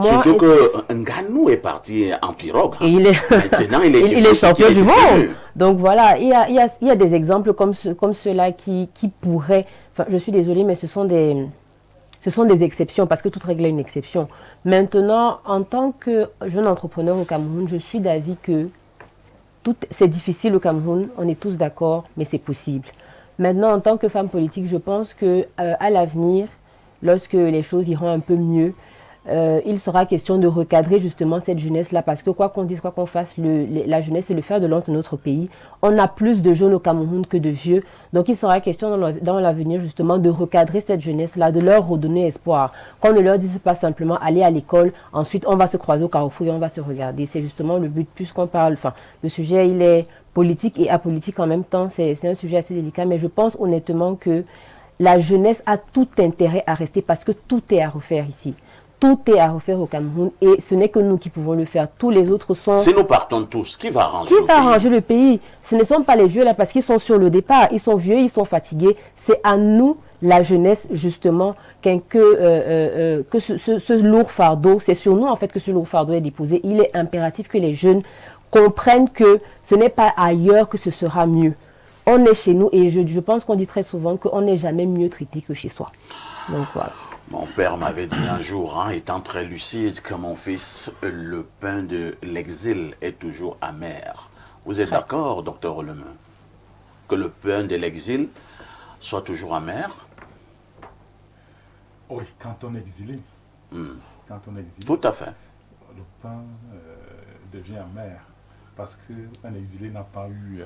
Surtout que Nganou est parti en pirogue. Et maintenant, il est champion du monde. Donc voilà, il y a des exemples comme ceux-là qui pourraient... Enfin, je suis désolée, mais ce sont des exceptions, parce que toute règle a une exception. Maintenant, en tant que jeune entrepreneur au Cameroun, je suis d'avis que c'est difficile au Cameroun, on est tous d'accord, mais c'est possible. Maintenant, en tant que femme politique, je pense qu'à l'avenir, lorsque les choses iront un peu mieux, il sera question de recadrer justement cette jeunesse-là, parce que quoi qu'on dise, quoi qu'on fasse, la jeunesse est le fer de lance de notre pays. On a plus de jeunes au Cameroun que de vieux, donc il sera question dans l'avenir justement de recadrer cette jeunesse-là, de leur redonner espoir. Qu'on ne leur dise pas simplement aller à l'école, ensuite on va se croiser au carrefour et on va se regarder. C'est justement le but, puisqu'on parle, enfin, le sujet il est politique et apolitique en même temps, c'est un sujet assez délicat, mais je pense honnêtement que la jeunesse a tout intérêt à rester parce que tout est à refaire ici. Tout est à refaire au Cameroun et ce n'est que nous qui pouvons le faire. Tous les autres sont... Si nous partons tous, qui va arranger le pays? Ce ne sont pas les vieux là parce qu'ils sont sur le départ. Ils sont vieux, ils sont fatigués. C'est à nous, la jeunesse, justement, que ce lourd fardeau, c'est sur nous en fait que ce lourd fardeau est déposé. Il est impératif que les jeunes comprennent que ce n'est pas ailleurs que ce sera mieux. On est chez nous et je pense qu'on dit très souvent qu'on n'est jamais mieux traité que chez soi. Donc voilà. Mon père m'avait dit un jour, étant très lucide, que mon fils, le pain de l'exil est toujours amer. Vous êtes d'accord, docteur Lemain, que le pain de l'exil soit toujours amer? Oui, quand on est exilé. Quand on est exilé. Tout à fait. Le pain devient amer parce qu'un exilé n'a pas eu...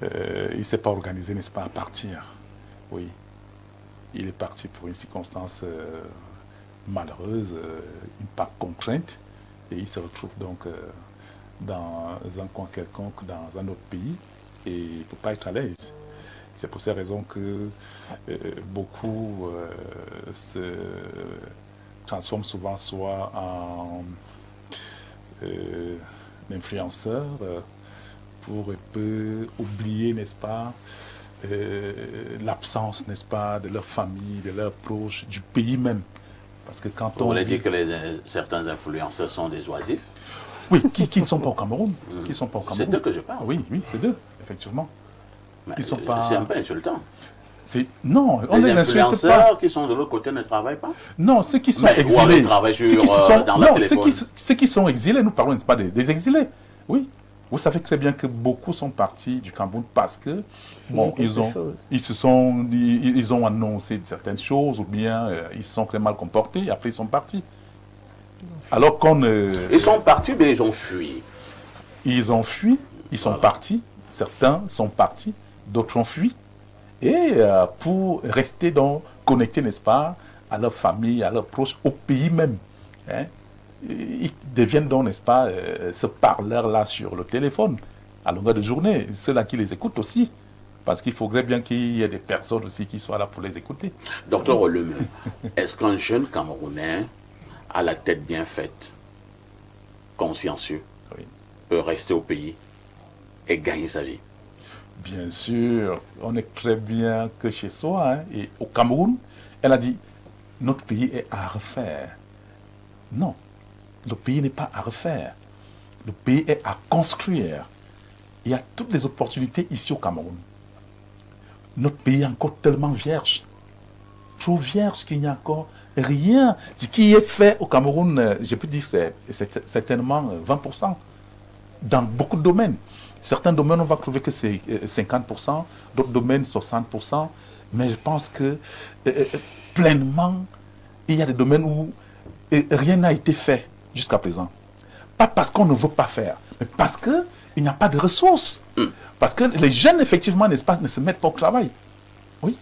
il ne s'est pas organisé, n'est-ce pas, à partir. Oui. Il est parti pour une circonstance malheureuse, par contrainte. et il se retrouve donc dans un coin quelconque, dans un autre pays, et il ne peut pas être à l'aise. C'est pour ces raisons que beaucoup se transforment souvent soit en influenceurs pour un peu oublier, n'est-ce pas, l'absence, n'est-ce pas, de leur famille, de leurs proches, du pays même. Parce que quand on voulez dire que certains influenceurs sont des oisifs? Oui, qui ne sont pas au Cameroun. C'est d'eux que je parle. Oui, c'est d'eux, effectivement. C'est un peu insultant. Non, on les les insulte pas. Les influenceurs qui sont de l'autre côté ne travaillent pas? Non, ceux qui sont exilés. Ceux qui sont exilés, nous parlons, n'est-ce pas, des exilés. Oui. Vous savez très bien que beaucoup sont partis du Cameroun parce que ils ont annoncé certaines choses ou bien ils se sont très mal comportés et après ils sont partis. Alors ils sont partis ou bien ils ont fui? Ils ont fui, ils sont partis. Certains sont partis, d'autres ont fui. Et pour rester connectés, n'est-ce pas, à leur famille, à leurs proches, au pays même. Hein? Ils deviennent donc, n'est-ce pas, ce parleur-là sur le téléphone, à longueur de journée. Ceux-là qui les écoutent aussi. Parce qu'il faudrait bien qu'il y ait des personnes aussi qui soient là pour les écouter. Docteur Oleme, est-ce qu'un jeune Camerounais à la tête bien faite, consciencieux, peut rester au pays et gagner sa vie? Bien sûr, on est très bien que chez soi. Hein, et au Cameroun, elle a dit, notre pays est à refaire. Non, le pays n'est pas à refaire. Le pays est à construire. Il y a toutes les opportunités ici au Cameroun. Notre pays est encore tellement vierge. Trop vierge qu'il n'y a encore rien. Ce qui est fait au Cameroun, je peux dire, c'est certainement 20%. Dans beaucoup de domaines. Certains domaines, on va trouver que c'est 50%, d'autres domaines 60%, mais je pense que pleinement, il y a des domaines où rien n'a été fait jusqu'à présent. Pas parce qu'on ne veut pas faire, mais parce qu'il n'y a pas de ressources. Parce que les jeunes, effectivement, n'est-ce pas, ne se mettent pas au travail. Oui.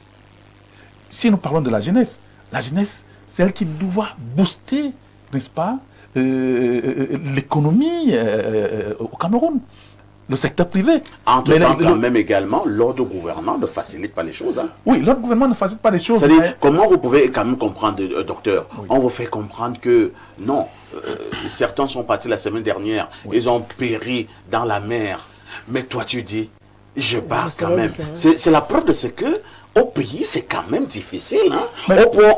Si nous parlons de la jeunesse, c'est elle qui doit booster, n'est-ce pas, l'économie au Cameroun. Le secteur privé. Entre-temps, quand même également, l'ordre gouvernant ne facilite pas les choses. Hein. Oui, l'ordre gouvernement ne facilite pas les choses. C'est-à-dire, comment vous pouvez quand même comprendre, docteur, on vous fait comprendre que non, certains sont partis la semaine dernière, ils ont péri dans la mer. Mais toi, tu dis, je pars quand même. C'est la preuve de ce que au pays, c'est quand même difficile. Hein?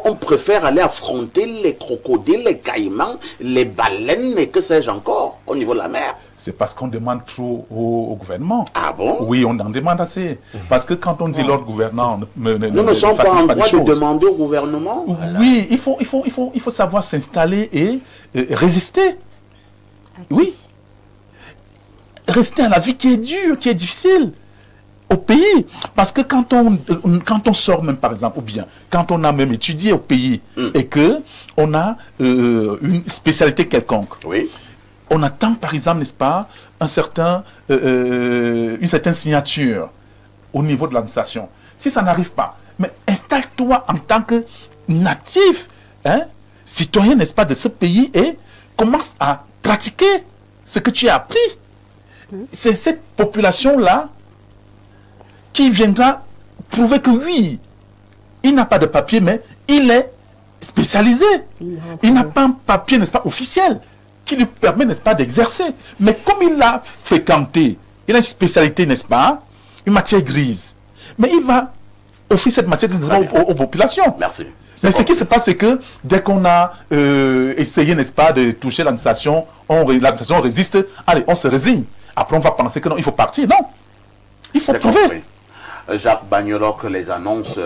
On préfère aller affronter les crocodiles, les caïmans, les baleines, et que sais-je encore, au niveau de la mer. C'est parce qu'on demande trop au gouvernement. Ah bon? Oui, on en demande assez. Parce que quand on dit l'ordre gouvernant... Nous ne sommes pas en droit de demander au gouvernement. Oui, il faut savoir s'installer et résister. Oui. Rester à la vie qui est dure, qui est difficile. Au pays. Parce que quand on sort même, par exemple, ou bien quand on a même étudié au pays et qu'on a une spécialité quelconque, on attend, par exemple, n'est-ce pas, une certaine signature au niveau de l'administration. Si ça n'arrive pas, mais installe-toi en tant que natif, hein, citoyen, n'est-ce pas, de ce pays et commence à pratiquer ce que tu as appris. C'est cette population-là qui viendra prouver que oui, il n'a pas de papier, mais il est spécialisé. Il n'a pas un papier, n'est-ce pas, officiel, qui lui permet, n'est-ce pas, d'exercer. Mais comme il l'a fréquenté, il a une spécialité, n'est-ce pas, une matière grise. Mais il va offrir cette matière grise aux populations. Merci. Mais ce qui se passe, c'est que dès qu'on a essayé, n'est-ce pas, de toucher l'administration, l'administration résiste, allez, on se résigne. Après, on va penser que non, il faut partir. Non, il faut prouver. Compris. Jacques Bagnoloc, les annonces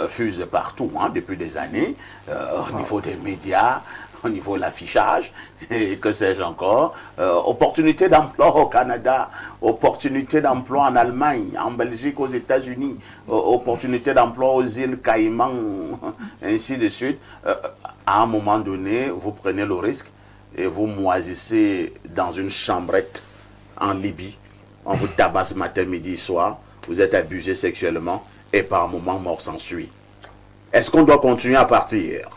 fusent partout, hein, depuis des années, au niveau des médias, au niveau de l'affichage, et que sais-je encore. Opportunité d'emploi au Canada, opportunité d'emploi en Allemagne, en Belgique, aux États-Unis, opportunité d'emploi aux îles Caïmans, ainsi de suite. À un moment donné, vous prenez le risque et vous moisissez dans une chambrette en Libye. On vous tabasse matin, midi, soir. Vous êtes abusé sexuellement et par moment, mort s'ensuit. Est-ce qu'on doit continuer à partir?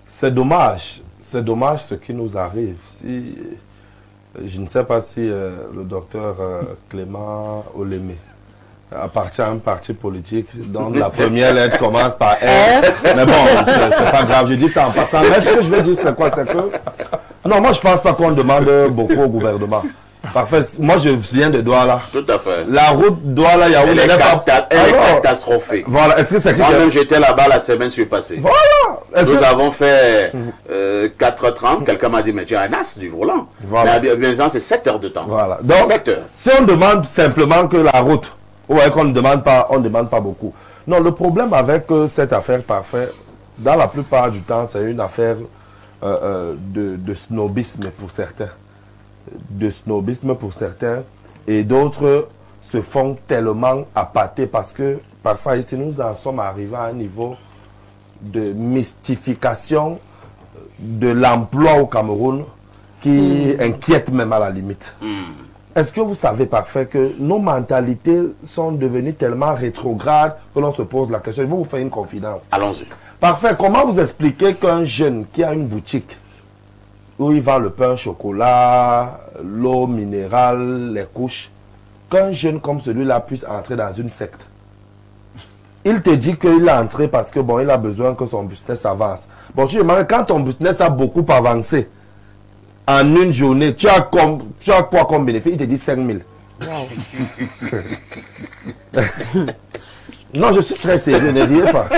C'est dommage. c'est dommage ce qui nous arrive. Si, je ne sais pas si le docteur Clément Olémé appartient à un parti politique dont la première lettre commence par R. Mais bon, c'est pas grave, je dis ça en passant. Mais ce que je veux dire, c'est quoi? C'est que... Non, moi je pense pas qu'on demande beaucoup au gouvernement. Parfait. Moi, je viens de Douala. Tout à fait. La route Douala-Yaoundé, elle est catastrophée. Voilà. Est-ce que c'est moi-même, j'étais là-bas la semaine passée. Voilà. Nous avons fait 4h30. Quelqu'un m'a dit, mais tu as un as du volant. Voilà. Mais bien c'est 7 heures de temps. Voilà. Donc, 7 heures. Si on demande simplement que la route, ouais, qu'on ne demande pas, on ne demande pas beaucoup. Non, le problème avec cette affaire parfait, dans la plupart du temps, c'est une affaire de snobisme pour certains. De snobisme pour certains, et d'autres se font tellement appâter parce que parfois ici nous en sommes arrivés à un niveau de mystification de l'emploi au Cameroun qui inquiète même à la limite. Est-ce que vous savez parfait que nos mentalités sont devenues tellement rétrogrades que l'on se pose la question? Je vais vous faire une confidence. Allons-y. Parfait. Comment vous expliquez qu'un jeune qui a une boutique où il vend le pain au chocolat, l'eau minérale, les couches, qu'un jeune comme celui-là puisse entrer dans une secte? Il te dit qu'il est entré parce que bon, il a besoin que son business avance. Bon, tu demandes, quand ton business a beaucoup avancé, en une journée, tu as quoi comme bénéfice? Il te dit 5 000. Wow. Non, je suis très sérieux, ne riez pas.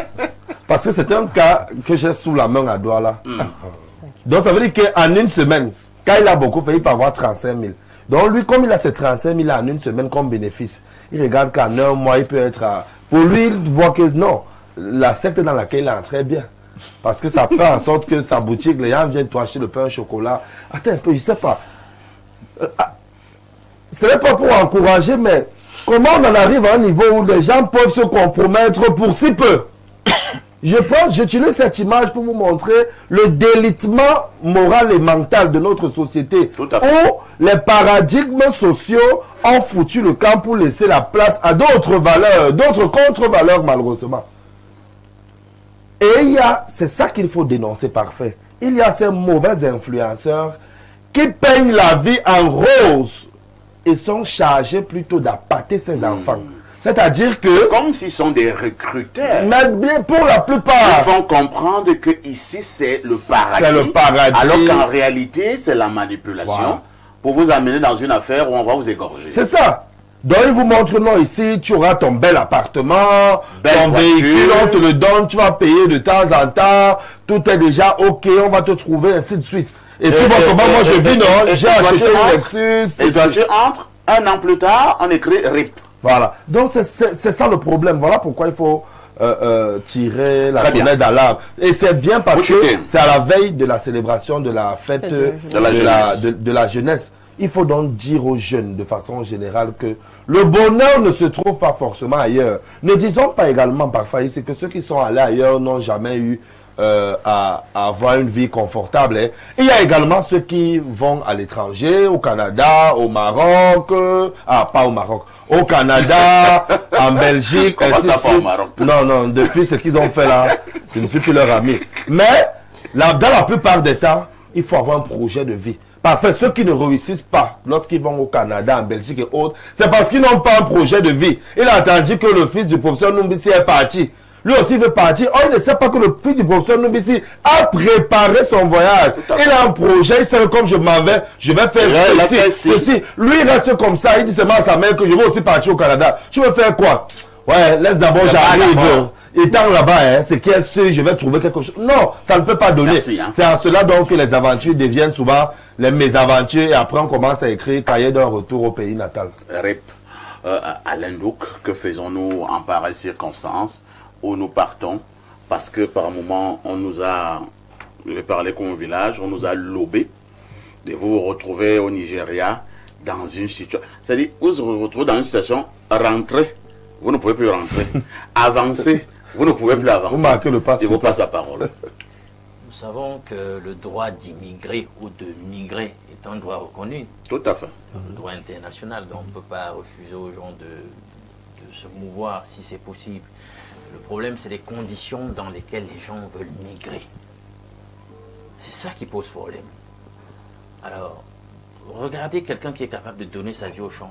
Parce que c'est un cas que j'ai sous la main à Douala. Donc, ça veut dire qu'en une semaine, quand il a beaucoup fait, il peut avoir 35 000. Donc, lui, comme il a ces 35 000 en une semaine comme bénéfice, il regarde qu'en un mois, il peut être à... Pour lui, il voit que non, la secte dans laquelle il est très bien. Parce que ça fait en sorte que sa boutique, les gens viennent toi acheter le pain au chocolat. Attends un peu, je ne sais pas. Ce n'est pas pour encourager, mais comment on en arrive à un niveau où les gens peuvent se compromettre pour si peu? Je pense, j'utilise cette image pour vous montrer le délitement moral et mental de notre société. Où les paradigmes sociaux ont foutu le camp pour laisser la place à d'autres valeurs, d'autres contre-valeurs malheureusement. Et c'est ça qu'il faut dénoncer parfait. Il y a ces mauvais influenceurs qui peignent la vie en rose et sont chargés plutôt d'appâter ses enfants. C'est-à-dire que... Comme s'ils sont des recruteurs. Mais bien pour la plupart. Ils font comprendre que ici c'est le paradis. C'est le paradis. Alors qu'en réalité, c'est la manipulation pour vous amener dans une affaire où on va vous égorger. C'est ça. Donc ils vous montrent, non, ici tu auras ton bel appartement, ton véhicule, on te le donne, tu vas payer de temps en temps, tout est déjà ok, on va te trouver, ainsi de suite. Et tu vois comment moi je vis, non, j'ai acheté une Lexus. Et toi tu entres, un an plus tard, on écrit RIP. Voilà. Donc, c'est ça le problème. Voilà pourquoi il faut tirer la sonnette d'alarme. Et c'est bien parce que c'est à la veille de la célébration de la fête de la jeunesse. Il faut donc dire aux jeunes de façon générale que le bonheur ne se trouve pas forcément ailleurs. Ne disons pas également parfois ici que ceux qui sont allés ailleurs n'ont jamais eu à avoir une vie confortable. Hein. Il y a également ceux qui vont à l'étranger, au Canada, au Maroc, pas au Maroc, au Canada, en Belgique, ainsi de suite. Non, depuis ce qu'ils ont fait là, je ne suis plus leur ami. Mais dans la plupart des temps, il faut avoir un projet de vie. Parfait, ceux qui ne réussissent pas lorsqu'ils vont au Canada, en Belgique et autres, c'est parce qu'ils n'ont pas un projet de vie. Il a attendu que le fils du professeur Numbisi est parti. Lui aussi veut partir. Oh, il ne sait pas que le fils du professeur Numbisi a préparé son voyage. Il a un projet, il sait comme je m'en vais, je vais faire ceci. Lui, il reste comme ça. Il dit seulement à sa mère que je vais aussi partir au Canada. Tu veux faire quoi? Ouais, laisse d'abord, j'arrive. Étant là-bas, hein, c'est qu'il je vais trouver quelque chose. Non, ça ne peut pas donner. C'est en cela donc que les aventures deviennent souvent les mésaventures et après on commence à écrire cahier d'un retour au pays natal. RIP. Alain Douk, que faisons-nous en pareille circonstance où nous partons? Parce que par moment, on nous a, je vais parler comme au village, on nous a lobé de vous retrouver au Nigeria dans une situation. C'est-à-dire, vous vous retrouvez dans une situation, rentrer, vous ne pouvez plus rentrer. Avancer, vous ne pouvez plus avancer. Vous marquez le pas. Il vous passe la parole. Nous savons que le droit d'immigrer ou de migrer est un droit reconnu. Tout à fait. Le droit international, donc on ne peut pas refuser aux gens de se mouvoir si c'est possible. Le problème, c'est les conditions dans lesquelles les gens veulent migrer. C'est ça qui pose problème. Alors, regardez quelqu'un qui est capable de donner sa vie au change.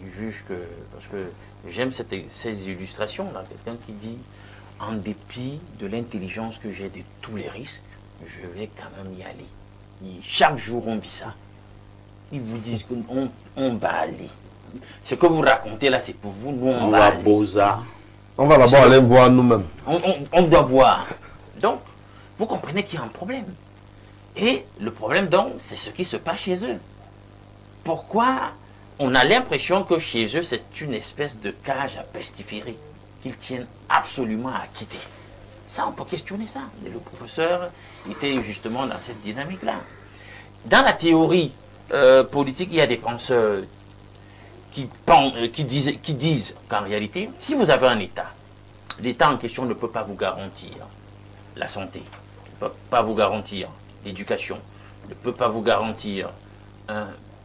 Il juge que... Parce que j'aime ces illustrations-là. Quelqu'un qui dit, en dépit de l'intelligence que j'ai de tous les risques, je vais quand même y aller. Chaque jour, on vit ça. Ils vous disent qu'on va aller. Ce que vous racontez là, c'est pour vous. Nous, on va aller. On va d'abord aller voir nous-mêmes. On doit voir. Donc, vous comprenez qu'il y a un problème. Et le problème, donc, c'est ce qui se passe chez eux. Pourquoi on a l'impression que chez eux, c'est une espèce de cage à pestiférer qu'ils tiennent absolument à quitter? Ça, on peut questionner ça. Et le professeur était justement dans cette dynamique-là. Dans la théorie politique, il y a des penseurs qui disent qu'en réalité, si vous avez un État, l'État en question ne peut pas vous garantir la santé, ne peut pas vous garantir l'éducation, ne peut pas vous garantir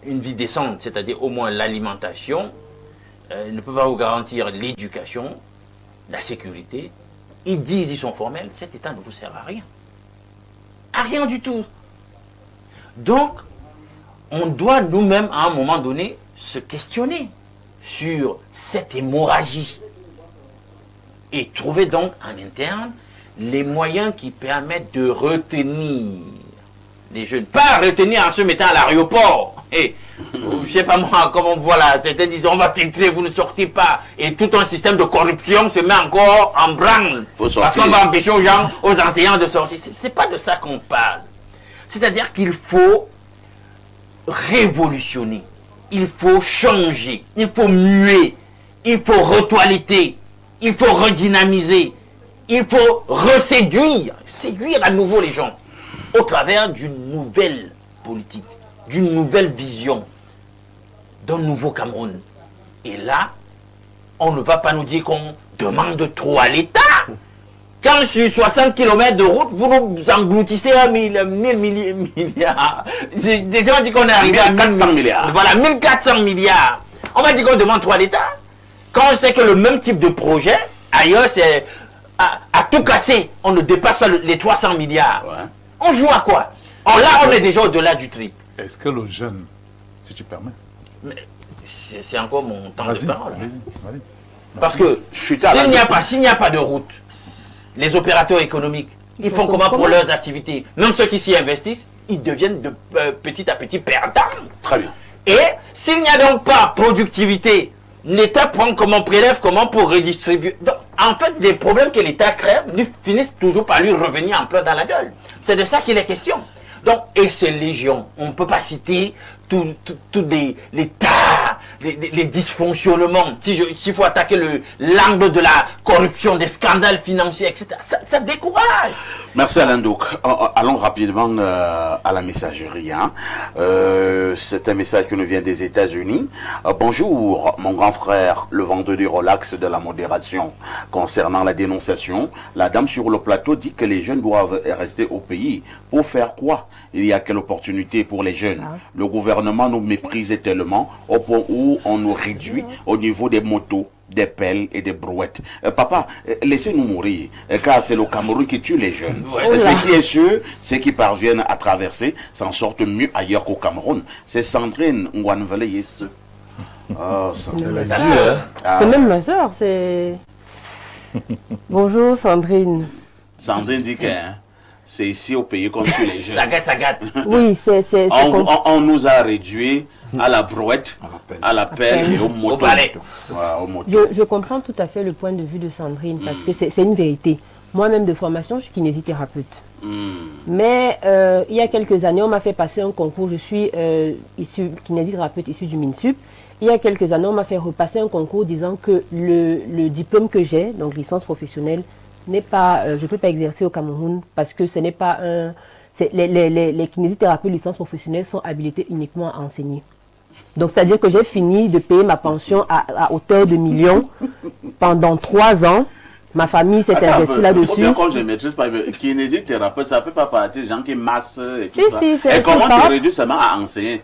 une vie décente, c'est-à-dire au moins l'alimentation, ne peut pas vous garantir l'éducation, la sécurité. Ils disent, ils sont formels, cet État ne vous sert à rien. À rien du tout. Donc, on doit nous-mêmes, à un moment donné, se questionner sur cette hémorragie et trouver donc en interne les moyens qui permettent de retenir les jeunes. Pas retenir en se mettant à l'aéroport. Et je sais pas moi, comment voilà, certains disent on va filtrer, vous ne sortez pas. Et tout un système de corruption se met encore en branle. Parce qu'on va empêcher aux gens, aux enseignants de sortir. C'est pas de ça qu'on parle. C'est-à-dire qu'il faut révolutionner. Il faut changer. Il faut muer. Il faut retoiletter. Il faut redynamiser. Il faut reséduire. Séduire à nouveau les gens. Au travers d'une nouvelle politique, d'une nouvelle vision, d'un nouveau Cameroun. Et là, on ne va pas nous dire qu'on demande trop à l'État. Quand sur 60 km de route, vous nous engloutissez à 1000 milliards. Des gens disent qu'on est arrivé à 400 milliards. Voilà, 1400 milliards. On va dire qu'on demande trop à l'État. Quand on sait que le même type de projet, ailleurs, c'est à tout casser. On ne dépasse pas les 300 milliards. Ouais. On joue à quoi? Là, on est déjà au-delà du triple. Est-ce que le jeune, si tu permets? C'est encore mon temps de parole. Vas-y. Parce que s'il n'y a pas de route, les opérateurs économiques, ils font comment pour leurs activités? Même ceux qui s'y investissent, ils deviennent de petit à petit perdants. Très bien. Et s'il n'y a donc pas productivité, l'État prend comment, prélève comment pour redistribuer. Donc, en fait, les problèmes que l'État crée finissent toujours par lui revenir en plein dans la gueule. C'est de ça qu'il est question. Donc, et ces légions, on ne peut pas citer tous les tas, les dysfonctionnements. S'il faut attaquer l'angle de la corruption, des scandales financiers, etc., ça décourage. Merci Alain Douk. Allons rapidement à la messagerie. Hein. C'est un message qui nous vient des États-Unis. Bonjour, mon grand frère, le vendeur du relax de la modération. Concernant la dénonciation, la dame sur le plateau dit que les jeunes doivent rester au pays. Pour faire quoi? Il y a quelle opportunité pour les jeunes? Le gouvernement nous méprise tellement au point où on nous réduit au niveau des motos, des pelles et des brouettes. Papa, laissez-nous mourir, car c'est le Cameroun qui tue les jeunes. Ce qui est sûr, c'est qu'ils parviennent à traverser, s'en sortent mieux ailleurs qu'au Cameroun. C'est Sandrine Ngwanvele-Yes. Oh, Sandrine. C'est même ma soeur, c'est... Bonjour Sandrine. Sandrine dit que c'est ici au pays qu'on tue les jeunes. Ça gâte. Oui, c'est on nous a réduits à la brouette, à la pelle et au moto. Je comprends tout à fait le point de vue de Sandrine, parce que c'est une vérité. Moi-même de formation, je suis kinésithérapeute. Mais il y a quelques années, on m'a fait passer un concours. Je suis kinésithérapeute issu du MINSUP. Il y a quelques années, on m'a fait repasser un concours disant que le diplôme que j'ai, donc licence professionnelle, n'est pas, je ne peux pas exercer au Cameroun parce que ce n'est pas un... Les kinésithérapeutes licence professionnelle sont habilités uniquement à enseigner. Donc, c'est-à-dire que j'ai fini de payer ma pension à hauteur de millions pendant 3 ans. Ma famille s'est investie là-dessus. Quand je maîtrise pas, kinésithérapeute, ça ne fait pas partie des gens qui massent et tout ça. Et comment tu réduis seulement à enseigner?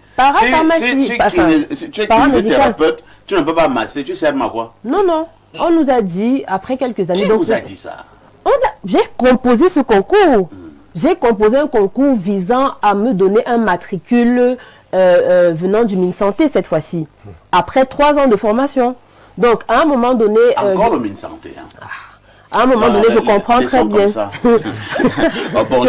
Si tu es kinésithérapeute, tu ne peux pas masser, tu sers à quoi? Non. On nous a dit, après quelques années... Qui vous a dit ça? J'ai composé ce concours. j'ai composé un concours visant à me donner un matricule venant du MinSanté cette fois-ci, après 3 ans de formation. Donc, à un moment donné... Encore le MinSanté. Hein. À un moment donné, je comprends très bien. Bonjour.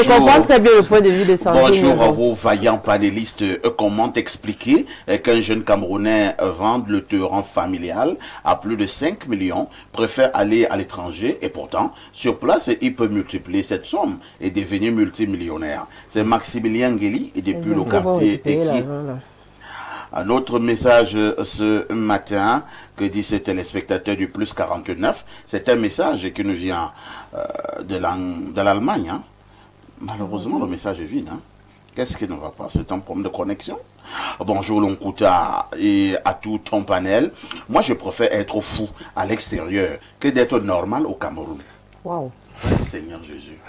Je comprends très bien le point de vue de santé. Bonjour à vos vaillants panélistes. Comment expliquer qu'un jeune Camerounais vende le torrent familial à plus de 5 millions, préfère aller à l'étranger et pourtant, sur place, il peut multiplier cette somme et devenir multimillionnaire. C'est Maximilien Ngueli et depuis le quartier Eki. Un autre message ce matin que dit ce téléspectateur du plus 49, c'est un message qui nous vient de l'Allemagne. Hein. Malheureusement, le message est vide. Hein. Qu'est-ce qui ne va pas? C'est un problème de connexion. Bonjour Lonkouta et à tout ton panel. Moi, je préfère être fou à l'extérieur que d'être normal au Cameroun. Waouh. Seigneur Jésus.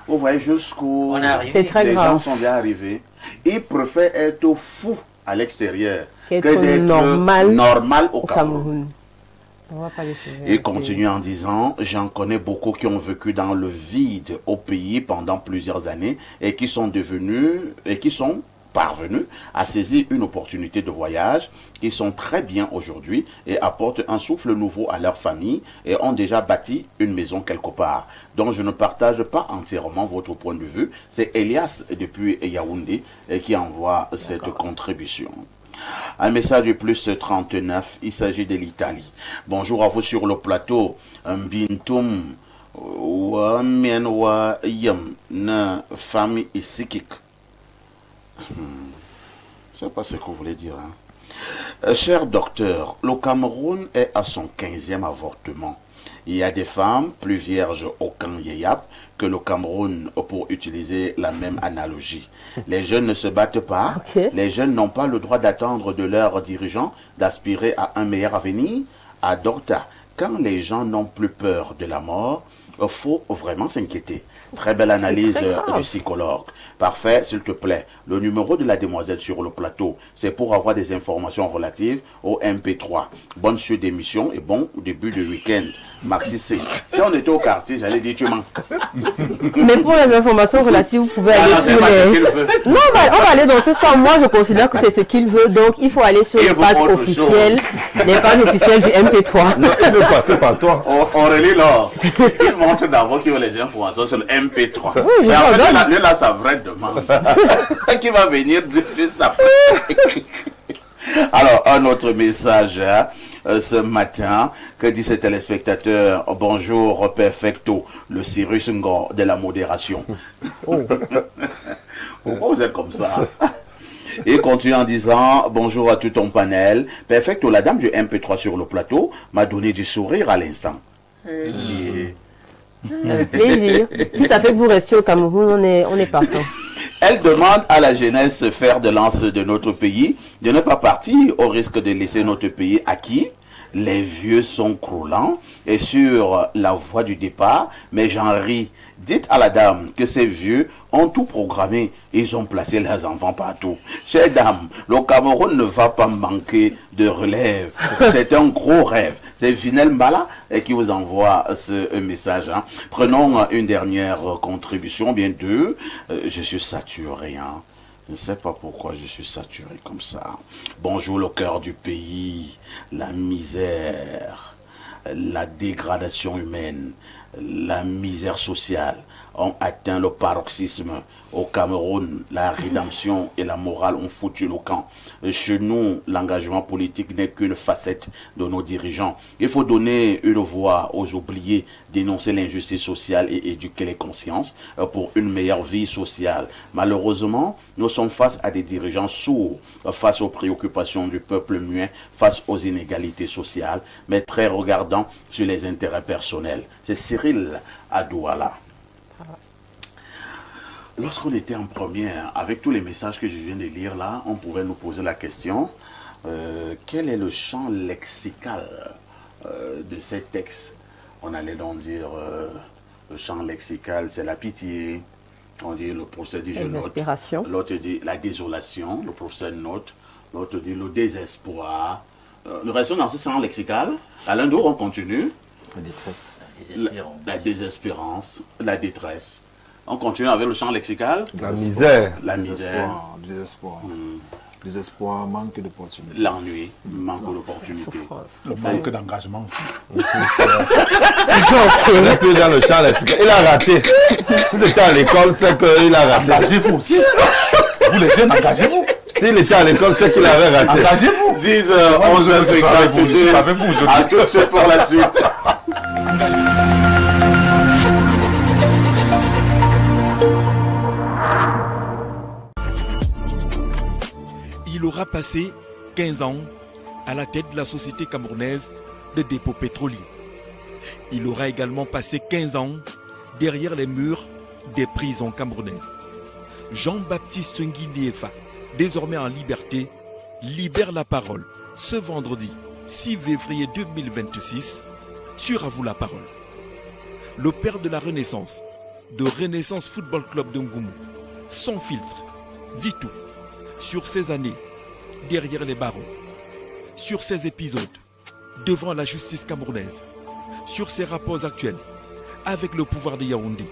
Vous voyez jusqu'où les gens sont bien arrivés. Ils préfèrent être fou à l'extérieur que d'être normal au Cameroun. Il continue en disant, j'en connais beaucoup qui ont vécu dans le vide au pays pendant plusieurs années et qui sont parvenus à saisir une opportunité de voyage, qui sont très bien aujourd'hui et apportent un souffle nouveau à leur famille et ont déjà bâti une maison quelque part. Donc je ne partage pas entièrement votre point de vue. C'est Elias depuis Yaoundé qui envoie cette contribution. Un message de plus 39, il s'agit de l'Italie. Bonjour à vous sur le plateau. Bintum wa mienwa yam na famille isikik. Je ne sais pas ce que vous voulez dire. Hein. Cher docteur, le Cameroun est à son 15e avortement. Il y a des femmes plus vierges au camp Yeyap que le Cameroun, pour utiliser la même analogie. Les jeunes ne se battent pas. Les jeunes n'ont pas le droit d'attendre de leurs dirigeants d'aspirer à un meilleur avenir. À Dorta, quand les gens n'ont plus peur de la mort, il faut vraiment s'inquiéter. Très belle analyse du psychologue. Parfait, s'il te plaît. Le numéro de la demoiselle sur le plateau, c'est pour avoir des informations relatives au MP3. Bonne suite d'émission et bon début de week-end. Maxi C. Si on était au quartier, j'allais dire tu manques. Mais pour les informations relatives, vous pouvez aller sur les... Non, on va aller dans ce sens. Moi, je considère que c'est ce qu'il veut. Donc, il faut aller sur les pages officielles, les pages officielles du MP3. Non, il veut passer par toi. Aurélie, là, il montre d'abord qu'il veut les informations sur le MP3. Oui, mais en fait, lui, là, sa vraie demande. Qui va venir juste après. Alors, un autre message hein, ce matin, que dit ce téléspectateur, bonjour Perfecto, le Cyrus Ngor de la modération. Pourquoi vous êtes comme ça? Et continue en disant, bonjour à tout ton panel. Perfecto, la dame du MP3 sur le plateau m'a donné du sourire à l'instant. Avec plaisir. Si ça fait que vous restiez au Cameroun, on est partant. Elle demande à la jeunesse fer de lance de notre pays de ne pas partir au risque de laisser notre pays acquis. Les vieux sont croulants et sur la voie du départ, mais j'en ris. Dites à la dame que ces vieux ont tout programmé, ils ont placé leurs enfants partout. Chère dame, le Cameroun ne va pas manquer de relève. C'est un gros rêve. C'est Vinel Mbala qui vous envoie ce message. Hein. Prenons une dernière contribution, bien deux. Je suis saturé. Hein. Je ne sais pas pourquoi je suis saturé comme ça. Bonjour le cœur du pays, la misère, la dégradation humaine, la misère sociale ont atteint le paroxysme. Au Cameroun, la rédemption et la morale ont foutu le camp. Chez nous, l'engagement politique n'est qu'une facette de nos dirigeants. Il faut donner une voix aux oubliés, dénoncer l'injustice sociale et éduquer les consciences pour une meilleure vie sociale. Malheureusement, nous sommes face à des dirigeants sourds, face aux préoccupations du peuple muet, face aux inégalités sociales, mais très regardants sur les intérêts personnels. C'est Cyril à Douala. Lorsqu'on était en première, avec tous les messages que je viens de lire là, on pouvait nous poser la question, quel est le champ lexical de ces textes? On allait donc dire, le champ lexical, c'est la pitié, on dit le professeur dit je note, l'autre dit la désolation, le professeur note, l'autre dit le désespoir. Nous restons dans ce champ lexical, à l'un d'eux on continue. La détresse. La désespérance, la détresse. On continue avec le champ lexical. La misère. La misère. Désespoir. Désespoir, manque d'opportunités. L'ennui, manque d'opportunités. Le manque d'engagement aussi. Il est plus dans le champ lexical. Il a raté. Si c'était à l'école, c'est qu'il a raté. Engagez-vous aussi. Vous les jeunes, engagez-vous. S'il était à l'école, c'est qu'il avait raté. Engagez-vous. 10 11h52. À tout de suite pour la suite. Il aura passé 15 ans à la tête de la société camerounaise de dépôts pétroliers. Il aura également passé 15 ans derrière les murs des prisons camerounaises. Jean-Baptiste Ngui-Liefa, désormais en liberté, libère la parole ce vendredi 6 février 2026 sur À vous la parole. Le père de la Renaissance, de Renaissance Football Club de Ngoumou, sans filtre, dit tout sur ces années derrière les barreaux, sur ces épisodes devant la justice camerounaise, sur ces rapports actuels avec le pouvoir de Yaoundé,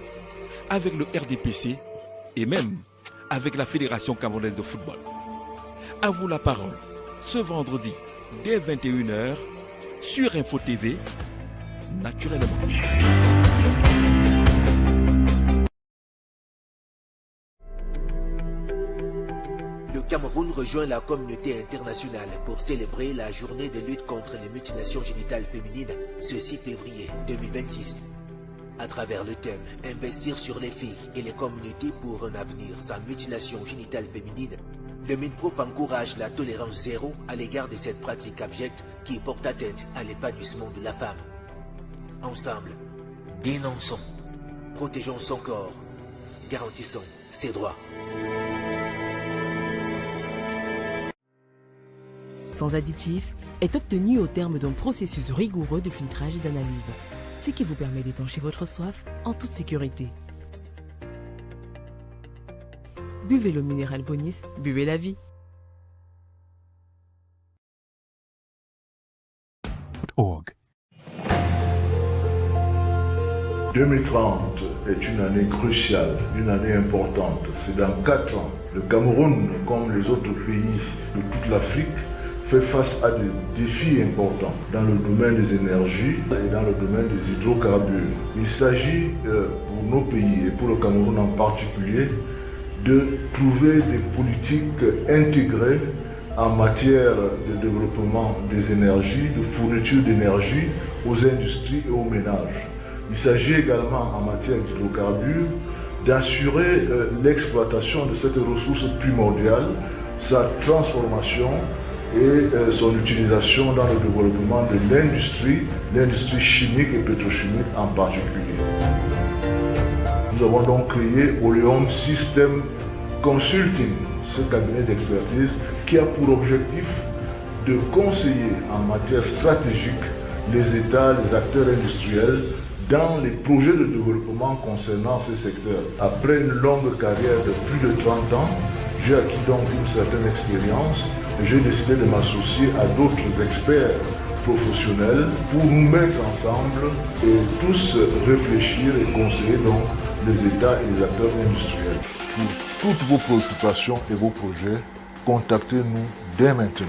avec le RDPC et même avec la Fédération camerounaise de football. À vous la parole, ce vendredi dès 21h sur Info TV, naturellement. Le Cameroun rejoint la communauté internationale pour célébrer la journée de lutte contre les mutilations génitales féminines ce 6 février 2026. À travers le thème « Investir sur les filles et les communautés pour un avenir sans mutilation génitale féminine », le MINPROF encourage la tolérance zéro à l'égard de cette pratique abjecte qui porte atteinte à l'épanouissement de la femme. Ensemble, dénonçons, protégeons son corps, garantissons ses droits. Sans additifs est obtenu au terme d'un processus rigoureux de filtrage et d'analyse, ce qui vous permet d'étancher votre soif en toute sécurité. Buvez le minéral Bonis, buvez la vie. 2030 est une année cruciale, une année importante. C'est dans 4 ans. Le Cameroun, comme les autres pays de toute l'Afrique, fait face à des défis importants dans le domaine des énergies et dans le domaine des hydrocarbures. Il s'agit pour nos pays et pour le Cameroun en particulier de trouver des politiques intégrées en matière de développement des énergies, de fourniture d'énergie aux industries et aux ménages. Il s'agit également en matière d'hydrocarbures d'assurer l'exploitation de cette ressource primordiale, sa transformation et son utilisation dans le développement de l'industrie chimique et pétrochimique en particulier. Nous avons donc créé Oleum System Consulting, ce cabinet d'expertise qui a pour objectif de conseiller en matière stratégique les États, les acteurs industriels dans les projets de développement concernant ces secteurs. Après une longue carrière de plus de 30 ans, j'ai acquis donc une certaine expérience et j'ai décidé de m'associer à d'autres experts professionnels pour nous mettre ensemble et tous réfléchir et conseiller donc les États et les acteurs industriels. Pour toutes vos préoccupations et vos projets, contactez-nous dès maintenant.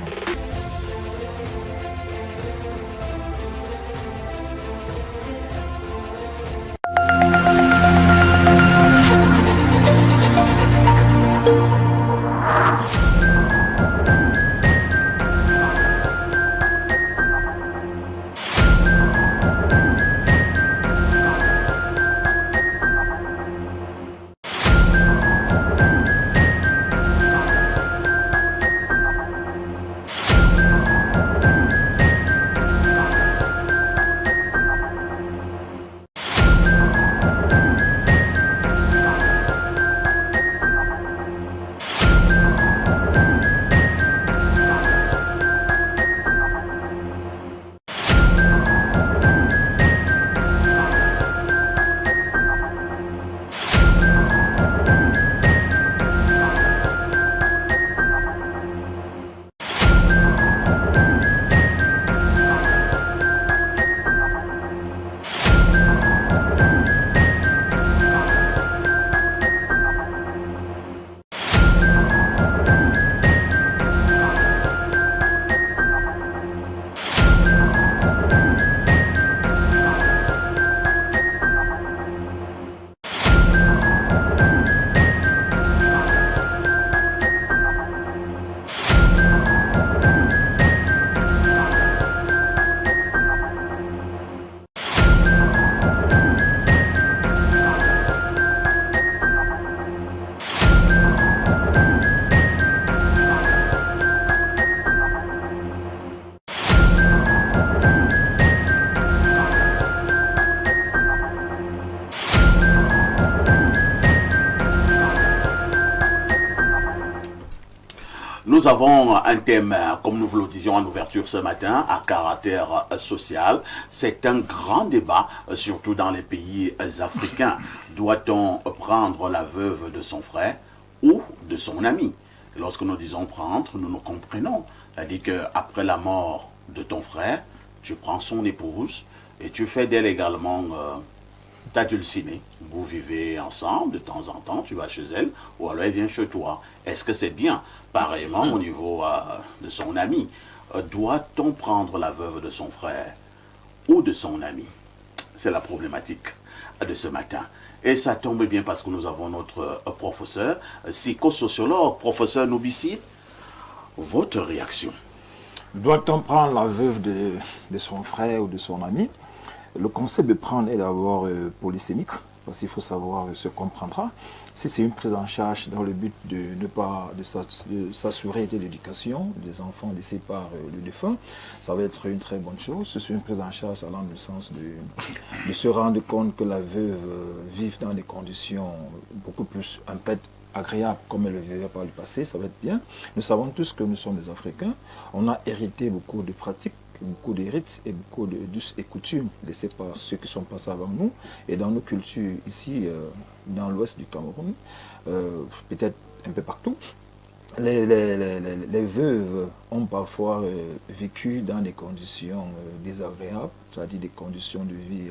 Nous avons un thème, comme nous vous le disions en ouverture ce matin, à caractère social. C'est un grand débat, surtout dans les pays africains. Doit-on prendre la veuve de son frère ou de son ami? Lorsque nous disons prendre, nous nous comprenons. C'est-à-dire qu'après la mort de ton frère, tu prends son épouse et tu fais d'elle également ta dulcinée. Vous vivez ensemble, de temps en temps, tu vas chez elle, ou alors elle vient chez toi. Est-ce que c'est bien? Pareillement, au niveau de son ami. Doit-on prendre la veuve de son frère ou de son ami? C'est la problématique de ce matin. Et ça tombe bien parce que nous avons notre professeur, psychosociologue, professeur Noubissi. Votre réaction? Doit-on prendre la veuve de son frère ou de son ami? Le concept de prendre est d'abord polysémique, parce qu'il faut savoir se comprendra. Si c'est une prise en charge dans le but de s'assurer de l'éducation des enfants laissés par le défunt, ça va être une très bonne chose. C'est une prise en charge allant dans le sens de se rendre compte que la veuve vive dans des conditions beaucoup plus agréable comme elle le vivait par le passé, ça va être bien. Nous savons tous que nous sommes des Africains. On a hérité beaucoup de pratiques, beaucoup de rites et beaucoup d'us et coutumes laissés par ceux qui sont passés avant nous. Et dans nos cultures ici, dans l'ouest du Cameroun, peut-être un peu partout, les veuves ont parfois vécu dans des conditions désagréables, c'est-à-dire des conditions de vie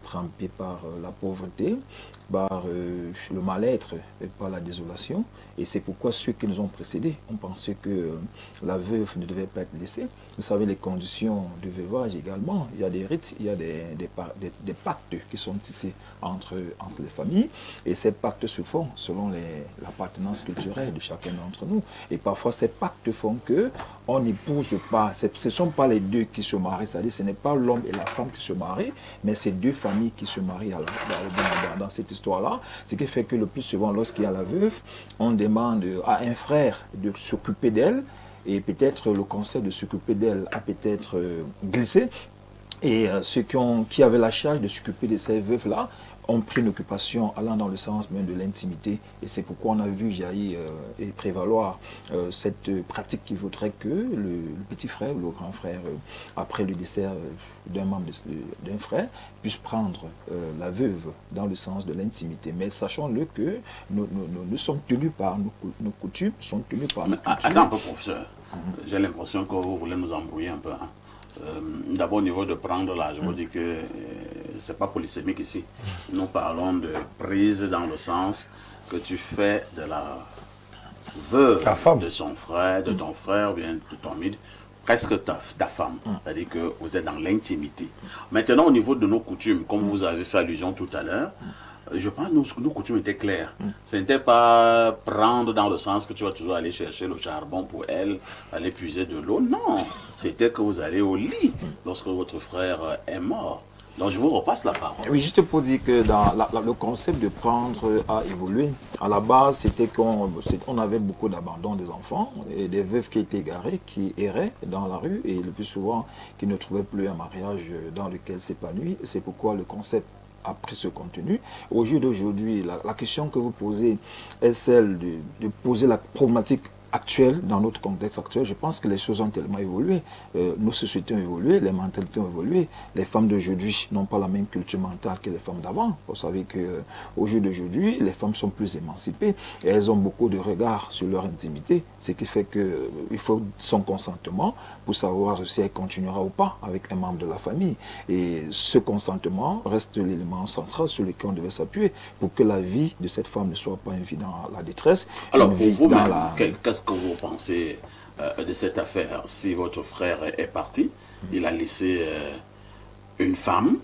trempées par la pauvreté, par le mal-être et par la désolation. Et c'est pourquoi ceux qui nous ont précédés ont pensé que la veuve ne devait pas être laissée. Vous savez, les conditions de veuvage également, il y a des rites, il y a des pactes qui sont tissés entre les familles. Et ces pactes se font selon l'appartenance culturelle de chacun d'entre nous. Et parfois, ces pactes font qu'on n'épouse pas, ce ne sont pas les deux qui se marient, c'est-à-dire ce n'est pas l'homme et la femme qui se marient, mais c'est deux familles qui se marient dans cette histoire-là. Ce qui fait que le plus souvent, lorsqu'il y a la veuve, on demande à un frère de s'occuper d'elle, et peut-être le concept de s'occuper d'elle a peut-être glissé, et ceux qui avaient la charge de s'occuper de ces veuves-là ont pris une occupation allant dans le sens même de l'intimité. Et c'est pourquoi on a vu jaillir et prévaloir cette pratique qui voudrait que le petit frère ou le grand frère, après le décès d'un membre d'un frère, puisse prendre la veuve dans le sens de l'intimité. Mais sachons-le que nous sommes tenus par nos coutumes, sont tenus par nos coutumes. Attends un peu, professeur. J'ai l'impression que vous voulez nous embrouiller un peu. Hein. D'abord, au niveau de prendre là, je vous dis que c'est pas polysémique ici. Nous parlons de prise dans le sens que tu fais de la veuve de son frère, de ton frère, ou bien de ton ami, presque ta femme. C'est-à-dire que vous êtes dans l'intimité. Maintenant, au niveau de nos coutumes, comme vous avez fait allusion tout à l'heure, je pense que nos coutumes étaient claires. Ce n'était pas prendre dans le sens que tu vas toujours aller chercher le charbon pour elle, aller puiser de l'eau. Non, c'était que vous allez au lit lorsque votre frère est mort. Donc je vous repasse la parole. Oui, juste pour dire que le concept de prendre a évolué. À la base, c'était qu'on avait beaucoup d'abandon des enfants et des veuves qui étaient égarées, qui erraient dans la rue et le plus souvent qui ne trouvaient plus un mariage dans lequel s'épanouir. C'est pourquoi le concept a pris ce contenu. Au jour d'aujourd'hui, la question que vous posez est celle de poser la problématique actuelle, dans notre contexte actuel. Je pense que les choses ont tellement évolué, nos sociétés ont évolué, les mentalités ont évolué. Les femmes d'aujourd'hui n'ont pas la même culture mentale que les femmes d'avant. Vous savez qu'au jour d'aujourd'hui, les femmes sont plus émancipées et elles ont beaucoup de regards sur leur intimité, ce qui fait qu'il faut son consentement pour savoir si elle continuera ou pas avec un membre de la famille. Et ce consentement reste l'élément central sur lequel on devait s'appuyer pour que la vie de cette femme ne soit pas une vie dans la détresse. Alors, vous-même, qu'est-ce que vous pensez de cette affaire? Si votre frère est parti, il a laissé une femme,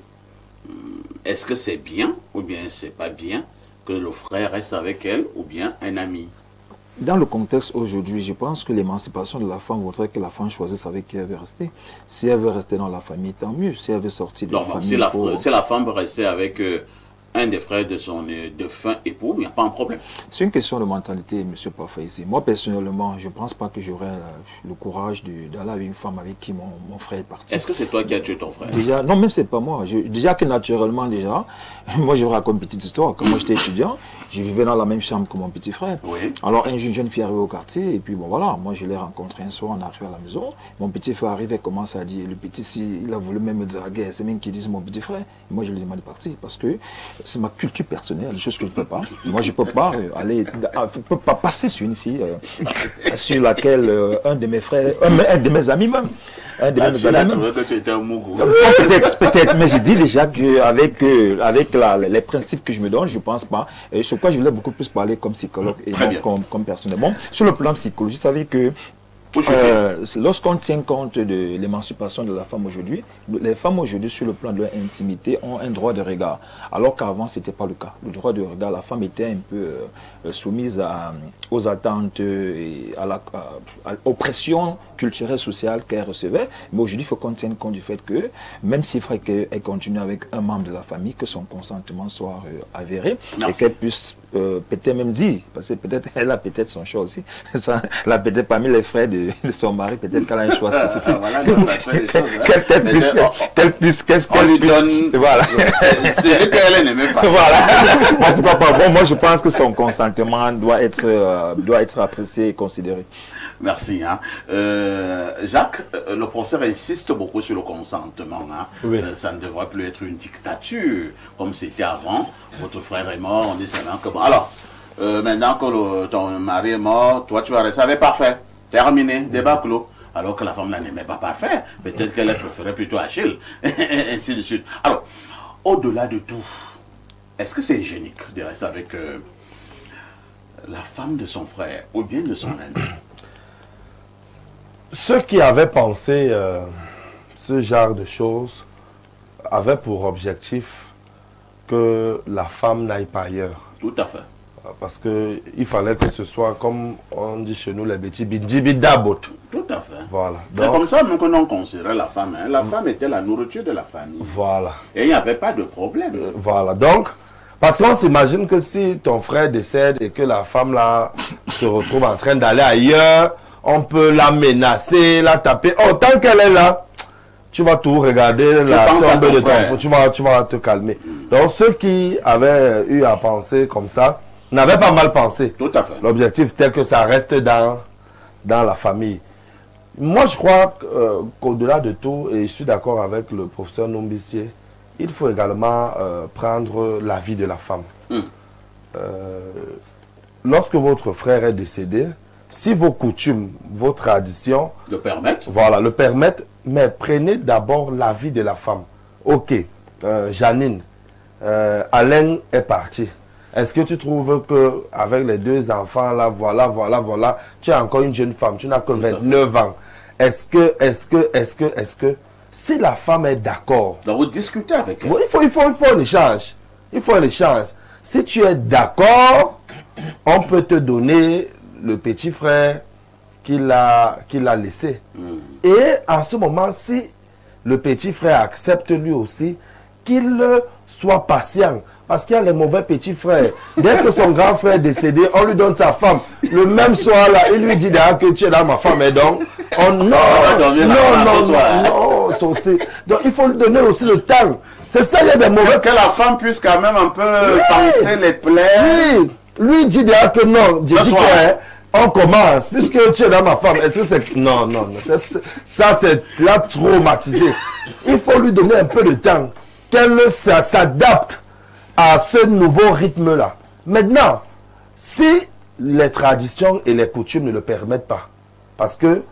est-ce que c'est bien ou bien c'est pas bien que le frère reste avec elle ou bien un ami? Dans le contexte aujourd'hui, je pense que l'émancipation de la femme voudrait que la femme choisisse avec qui elle veut rester. Si elle veut rester dans la famille, tant mieux. Si elle veut sortir de la famille... Si la femme veut rester avec un des frères de son défunt époux, il n'y a pas un problème. C'est une question de mentalité, M. Parfait, ici. Moi, personnellement, je ne pense pas que j'aurais le courage d'aller avec une femme avec qui mon frère est parti. Est-ce que c'est toi qui as tué ton frère? Déjà, non, même c'est pas moi. Déjà que naturellement, moi je vous raconte une petite histoire. Quand moi j'étais étudiant, je vivais dans la même chambre que mon petit frère. Oui. Alors une jeune fille arrive au quartier, et puis bon voilà, moi je l'ai rencontré un soir, on arrive à la maison. Mon petit frère arrive et commence à dire, le petit, si, il a voulu même me draguer, c'est même qui disent mon petit frère. Et moi je lui demande de partir parce que c'est ma culture personnelle, des choses que je ne fais pas. Moi je ne peux pas peux pas passer sur une fille sur laquelle un de mes frères, un de mes amis même. Que tu étais un mougou. Peut-être, mais je dis déjà qu'avec les principes que je me donne, je ne pense pas. Et sur quoi je voulais beaucoup plus parler comme psychologue et non comme personnel. Bon, sur le plan psychologique, vous savez que lorsqu'on tient compte de l'émancipation de la femme aujourd'hui, les femmes aujourd'hui sur le plan de leur intimité ont un droit de regard, alors qu'avant ce n'était pas le cas. Le droit de regard, la femme était un peu soumise aux attentes et aux pressions culturelles, sociales qu'elle recevait, mais aujourd'hui il faut qu'on tienne compte du fait que même s'il faudrait qu'elle continue avec un membre de la famille, que son consentement soit avéré. Merci. Et qu'elle puisse peut-être même dire, parce que peut-être elle a peut-être son choix aussi, elle a peut-être parmi les frères de son mari, peut-être qu'elle a un choix spécifique. Qu'elle puisse, on lui donne, voilà. C'est lui qu'elle n'aimait pas. Voilà. En tout cas, bon, moi je pense que son consentement doit être apprécié et considéré. Merci. Hein. Jacques, le professeur insiste beaucoup sur le consentement. Hein. Oui. Ça ne devrait plus être une dictature comme c'était avant. Votre frère est mort, on dit seulement que bon. Alors, maintenant que ton mari est mort, toi tu vas rester avec parfait. Terminé, débat clos. Alors que la femme là n'aimait pas parfait. Peut-être qu'elle préférait plutôt Achille. Et ainsi de suite. Alors, au-delà de tout, est-ce que c'est hygiénique de rester avec la femme de son frère ou bien de son ami? Ceux qui avaient pensé ce genre de choses avaient pour objectif que la femme n'aille pas ailleurs. Tout à fait. Parce qu'il fallait que ce soit, comme on dit chez nous, les petits bidabot. Tout à fait. Voilà. C'est comme ça que l'on considérait la femme. Hein. La femme était la nourriture de la famille. Voilà. Et il n'y avait pas de problème. Voilà. Donc, parce qu'on s'imagine que si ton frère décède et que la femme là se retrouve en train d'aller ailleurs, on peut la menacer, la taper. Oh, tant qu'elle est là, tu vas tout regarder, la tombe de ton frère, tu vas te calmer. Donc, ceux qui avaient eu à penser comme ça, n'avaient pas mal pensé. Tout à fait. L'objectif tel que ça reste dans la famille. Moi, je crois qu'au-delà de tout, et je suis d'accord avec le professeur Nombissier, il faut également prendre la vie de la femme. Lorsque votre frère est décédé, si vos coutumes, vos traditions le permettent, voilà, le permettent, mais prenez d'abord la vie de la femme. Ok, Janine, Alain est parti. Est-ce que tu trouves qu'avec les deux enfants là, voilà, tu es encore une jeune femme, tu n'as que 29 ans. Est-ce que, si la femme est d'accord... Donc vous discutez avec elle. Oui, il faut un échange. Il faut un échange. Si tu es d'accord, on peut te donner le petit frère qu'il a laissé. Et en ce moment, si le petit frère accepte lui aussi, qu'il soit patient. Parce qu'il y a les mauvais petits frères. Dès que son grand frère est décédé, on lui donne sa femme. Le même soir là, il lui dit d'ailleurs que tu es là ma femme. Et donc, non, donc il faut lui donner aussi le temps. C'est ça, il y a des mauvais. Que la femme puisse quand même un peu penser les plaies. Oui, lui dit d'ailleurs que non, j'ai dit on commence, puisque tu es là ma femme. Est-ce que c'est... Non, ça c'est là traumatisé. Il faut lui donner un peu de temps. Qu'elle s'adapte à ce nouveau rythme-là. Maintenant, si les traditions et les coutumes ne le permettent pas, parce que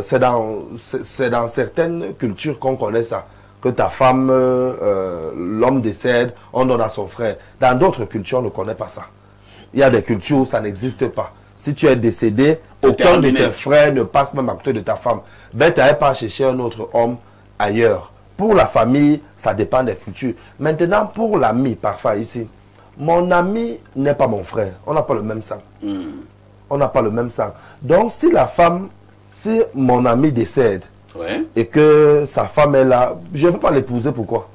c'est dans certaines cultures qu'on connaît ça, que ta femme, l'homme décède, on donne à son frère. Dans d'autres cultures, on ne connaît pas ça. Il y a des cultures où ça n'existe pas. Si tu es décédé, aucun de tes frères ne passe même à côté de ta femme. Ben, tu n'allais pas chercher un autre homme ailleurs. Pour la famille, ça dépend des cultures. Maintenant, pour l'ami, parfois ici, mon ami n'est pas mon frère. On n'a pas le même sang. On n'a pas le même sang. Donc, si mon ami décède et que sa femme est là, je ne peux pas l'épouser. Pourquoi?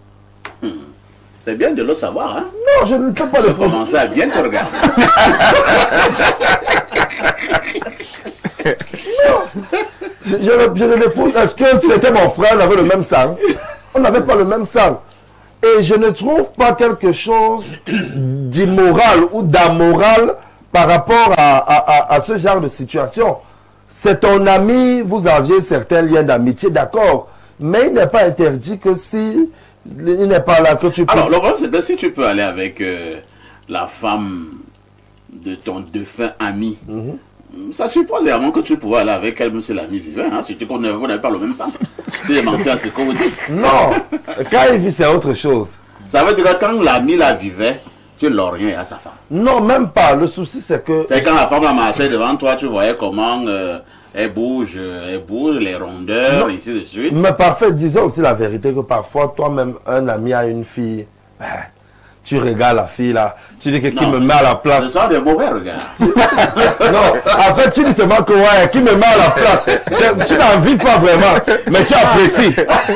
C'est bien de le savoir, hein? Non, je ne peux pas le poser. Commencer à bien te regarder. Je ne l'épouse. Est-ce que c'était mon frère, on avait le même sang? On n'avait pas le même sang. Et je ne trouve pas quelque chose d'immoral ou d'amoral par rapport à ce genre de situation. C'est ton ami, vous aviez certains liens d'amitié, d'accord. Mais il n'est pas interdit que si il n'est pas là, que tu peux... Alors, le problème, c'est que si tu peux aller avec la femme de ton défunt ami, ça suppose également que tu pourrais aller avec elle, même si l'ami vivait, hein, surtout qu'on vous n'avez pas le même sang. C'est mentir à ce que vous dites. Non, quand il vit, c'est autre chose. Ça veut dire que quand l'ami la vivait, tu l'orientais à sa femme. Non, même pas. Le souci, c'est que... C'est quand la femme a marché devant toi, tu voyais comment elle bouge, les rondeurs, ici de suite. Mais parfait, disons aussi la vérité que parfois, toi-même, un ami a une fille... Tu regardes la fille là, tu dis que qui me met à la place. Ce sont des mauvais regards. Non, en fait, tu dis seulement que ouais, qui me met à la place. Tu n'envies pas vraiment, mais tu apprécies.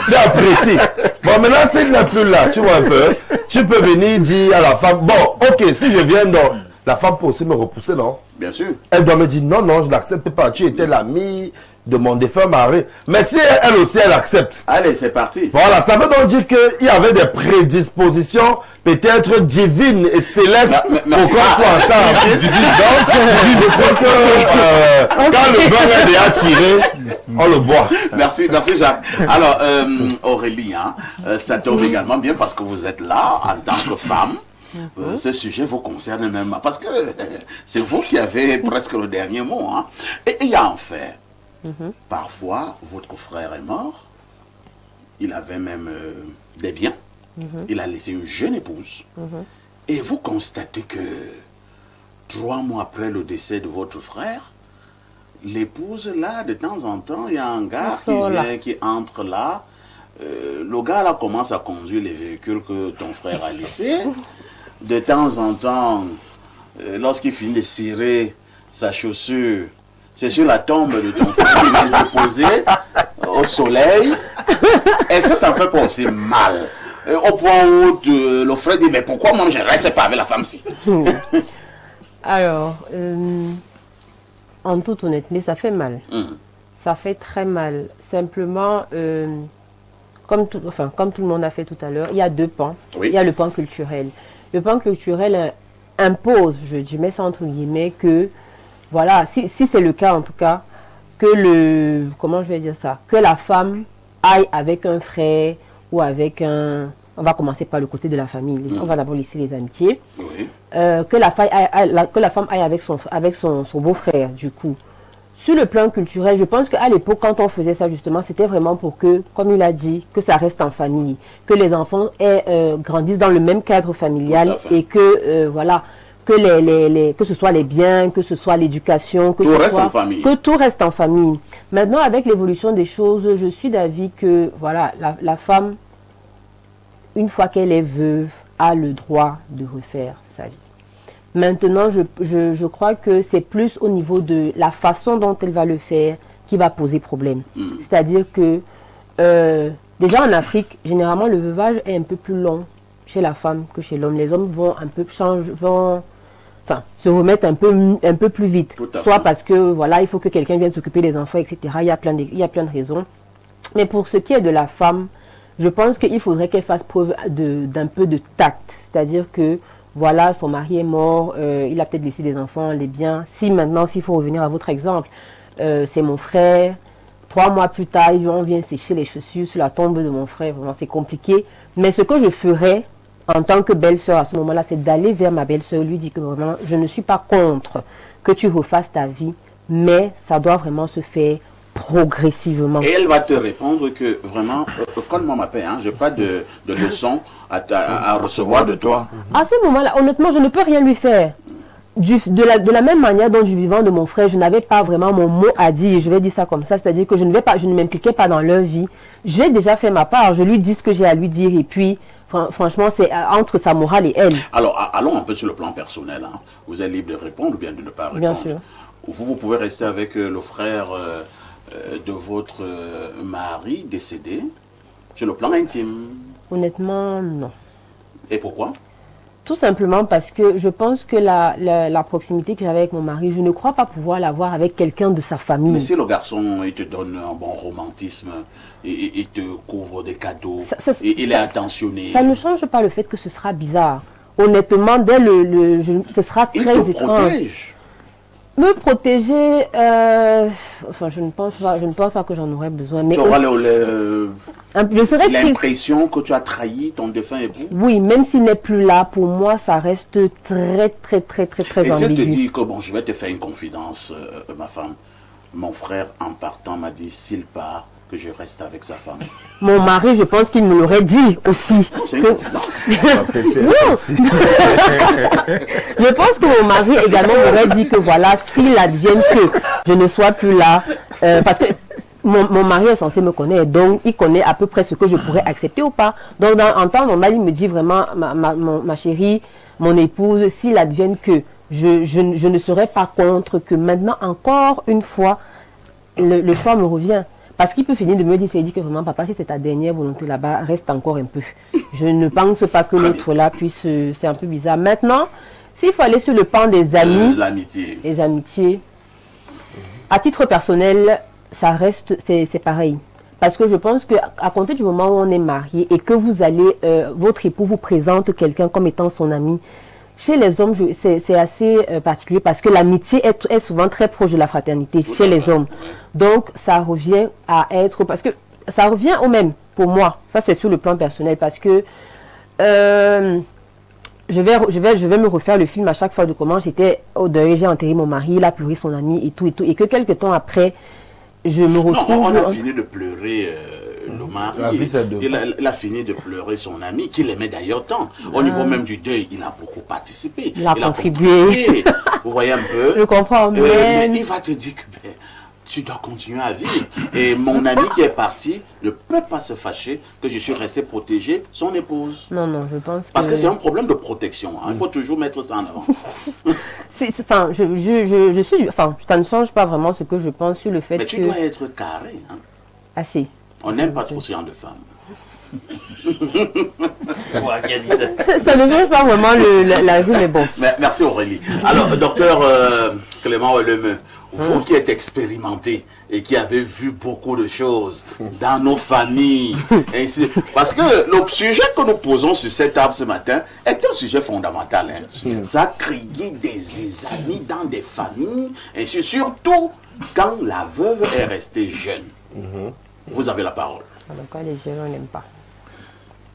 Tu apprécies. Bon, maintenant, s'il n'est plus là, tu vois un peu, tu peux venir dire à la femme, bon, ok, si je viens, donc, la femme peut aussi me repousser, non? Bien sûr. Elle doit me dire, non, non, je ne l'accepte pas, tu étais l'ami de mon défunt mari. Mais si elle aussi, elle accepte. Allez, c'est parti. Voilà, ça veut donc dire qu'il y avait des prédispositions peut-être divines et célestes pour qu'on soit ensemble. Donc, je crois que quand le beurre est déjà tiré, on le boit. Merci Jacques. Alors, Aurélie, hein, ça tombe également bien parce que vous êtes là en tant que femme. Ce sujet vous concerne même parce que c'est vous qui avez presque le dernier mot. Hein. Et il y a en fait, parfois, votre frère est mort, il avait même des biens, il a laissé une jeune épouse, et vous constatez que 3 mois après le décès de votre frère, l'épouse, là, de temps en temps, il y a un gars qui vient, qui entre là, le gars, là, commence à conduire les véhicules que ton frère a laissés. De temps en temps, lorsqu'il finit de cirer sa chaussure, c'est sur la tombe de ton frère qu'il vient de poser au soleil. Est-ce que ça ne fait pas aussi mal? Au point où le frère dit, mais pourquoi moi je ne reste pas avec la femme-ci? Alors, en toute honnêteté, ça fait mal. Ça fait très mal. Simplement, comme tout le monde a fait tout à l'heure, il y a 2 pans. Oui. Il y a le pan culturel. Le pan culturel impose, je mets ça entre guillemets, que, voilà, si c'est le cas en tout cas, que comment je vais dire ça, que la femme aille avec un frère ou avec un... On va commencer par le côté de la famille. On va d'abord laisser les amitiés. Oui. Que la femme aille avec son beau-frère, du coup. Sur le plan culturel, je pense qu'à l'époque, quand on faisait ça, justement, c'était vraiment pour que, comme il a dit, que ça reste en famille. Que les enfants grandissent dans le même cadre familial et que, voilà, que ce soit les biens, que ce soit l'éducation, que tout reste en famille. Maintenant, avec l'évolution des choses, je suis d'avis que, voilà, la femme, une fois qu'elle est veuve, a le droit de refaire sa vie. Maintenant, je crois que c'est plus au niveau de la façon dont elle va le faire qui va poser problème. C'est-à-dire que, déjà en Afrique, généralement, le veuvage est un peu plus long chez la femme que chez l'homme. Les hommes vont un peu se remettre un peu plus vite. Soit parce que, voilà, il faut que quelqu'un vienne s'occuper des enfants, etc. Il y a plein de raisons. Mais pour ce qui est de la femme, je pense qu'il faudrait qu'elle fasse preuve d'un peu de tact. C'est-à-dire que, voilà, son mari est mort, il a peut-être laissé des enfants, les biens. S'il faut revenir à votre exemple, c'est mon frère. 3 mois plus tard, on vient sécher les chaussures sur la tombe de mon frère. Vraiment, c'est compliqué. Mais ce que je ferais en tant que belle-sœur à ce moment-là, c'est d'aller vers ma belle-sœur, lui dire que vraiment, je ne suis pas contre que tu refasses ta vie, mais ça doit vraiment se faire progressivement. Et elle va te répondre que vraiment, colle-moi ma paix, hein, je n'ai pas de leçon à recevoir de toi. À ce moment-là, honnêtement, je ne peux rien lui faire. De la même manière dont du vivant de mon frère, je n'avais pas vraiment mon mot à dire, je vais dire ça comme ça, c'est-à-dire que je ne m'impliquais pas dans leur vie. J'ai déjà fait ma part, je lui dis ce que j'ai à lui dire et puis, franchement, c'est entre sa morale et elle. Alors, allons un peu sur le plan personnel. Hein. Vous êtes libre de répondre ou bien de ne pas répondre. Bien sûr. Vous pouvez rester avec le frère de votre mari décédé sur le plan intime. Honnêtement, non. Et pourquoi? Tout simplement parce que je pense que la proximité que j'avais avec mon mari, je ne crois pas pouvoir l'avoir avec quelqu'un de sa famille. Mais si le garçon, il te donne un bon romantisme, il te couvre des cadeaux, il est attentionné. Ça ne change pas le fait que ce sera bizarre. Honnêtement, dès ce sera très étrange. Il te protège. Me protéger, enfin, je ne pense pas que j'en aurais besoin. Mais tu auras l'impression que tu as trahi ton défunt époux. Oui, même s'il n'est plus là, pour moi, ça reste très ambigu. Et si elle te dit que bon, je vais te faire une confidence, ma femme, mon frère en partant m'a dit s'il part, que je reste avec sa femme. Mon mari, je pense qu'il me l'aurait dit aussi. Non, c'est une confidence. Je pense que mon mari également m'aurait dit que voilà, s'il advienne que je ne sois plus là, parce que mon mari est censé me connaître, donc il connaît à peu près ce que je pourrais accepter ou pas. Donc en temps normal, il me dit vraiment, ma chérie, mon épouse, s'il advienne que je ne serai pas contre que maintenant, encore une fois, le choix me revient. Parce qu'il peut finir de me dire, c'est dit que vraiment, papa, si c'est ta dernière volonté là-bas, reste encore un peu. Je ne pense pas que l'autre là puisse... C'est un peu bizarre. Maintenant, s'il faut aller sur le pan des amis... L'amitié. Les amitiés. À titre personnel, ça reste... C'est pareil. Parce que je pense qu'à compter du moment où on est marié et que vous allez... votre époux vous présente quelqu'un comme étant son ami, chez les hommes, c'est assez particulier parce que l'amitié est souvent très proche de la fraternité chez les hommes. Donc, ça revient à être... Parce que ça revient au même, pour moi. Ça, c'est sur le plan personnel. Parce que je vais me refaire le film à chaque fois de comment j'étais au deuil, j'ai enterré mon mari, il a pleuré son ami et tout. Et que quelques temps après, je me retrouve... Non, on a fini de pleurer... le mari, il a fini de pleurer son ami, qu'il aimait d'ailleurs tant. Au niveau même du deuil, il a beaucoup participé. Il a contribué. Vous voyez un peu. Je comprends. Mais il va te dire que tu dois continuer à vivre. Et mon ami qui est parti ne peut pas se fâcher que je suis resté protéger son épouse. Non, je pense que... Parce que c'est un problème de protection. Hein. Il faut toujours mettre ça en avant. Enfin, ça ne change pas vraiment ce que je pense sur le fait que... Mais tu dois être carré. Hein. Assez. On n'aime pas trop ce genre de femmes. Ça ne change pas vraiment la vie, mais bon. Merci Aurélie. Alors, docteur Clément Oleme, vous qui êtes expérimenté et qui avez vu beaucoup de choses dans nos familles, parce que le sujet que nous posons sur cette table ce matin est un sujet fondamental. Hein. Ça crée des amis dans des familles, et surtout quand la veuve est restée jeune. Vous avez la parole. Alors, quand les jeunes, on n'aime pas.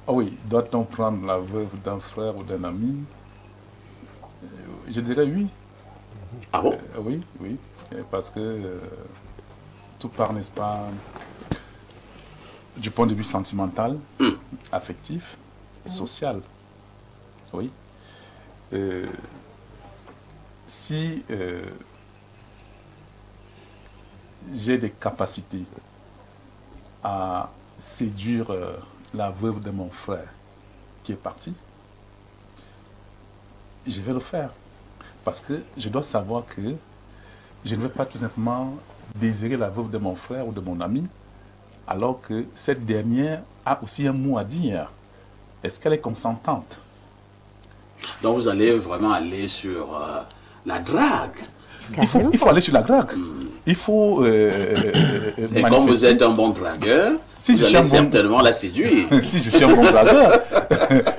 Ah oui, doit-on prendre la veuve d'un frère ou d'un ami? Je dirais oui. Ah bon? Oui. Parce que tout part, n'est-ce pas, du point de vue sentimental, affectif, social. Oui. Si j'ai des capacités à séduire la veuve de mon frère qui est parti, je vais le faire. Parce que je dois savoir que je ne vais pas tout simplement désirer la veuve de mon frère ou de mon ami, alors que cette dernière a aussi un mot à dire. Est-ce qu'elle est consentante? Donc vous allez vraiment aller sur la drague. Il faut aller sur la drague. Il faut... et comme vous êtes un bon dragueur, vous allez certainement la séduire. Si je suis un bon dragueur,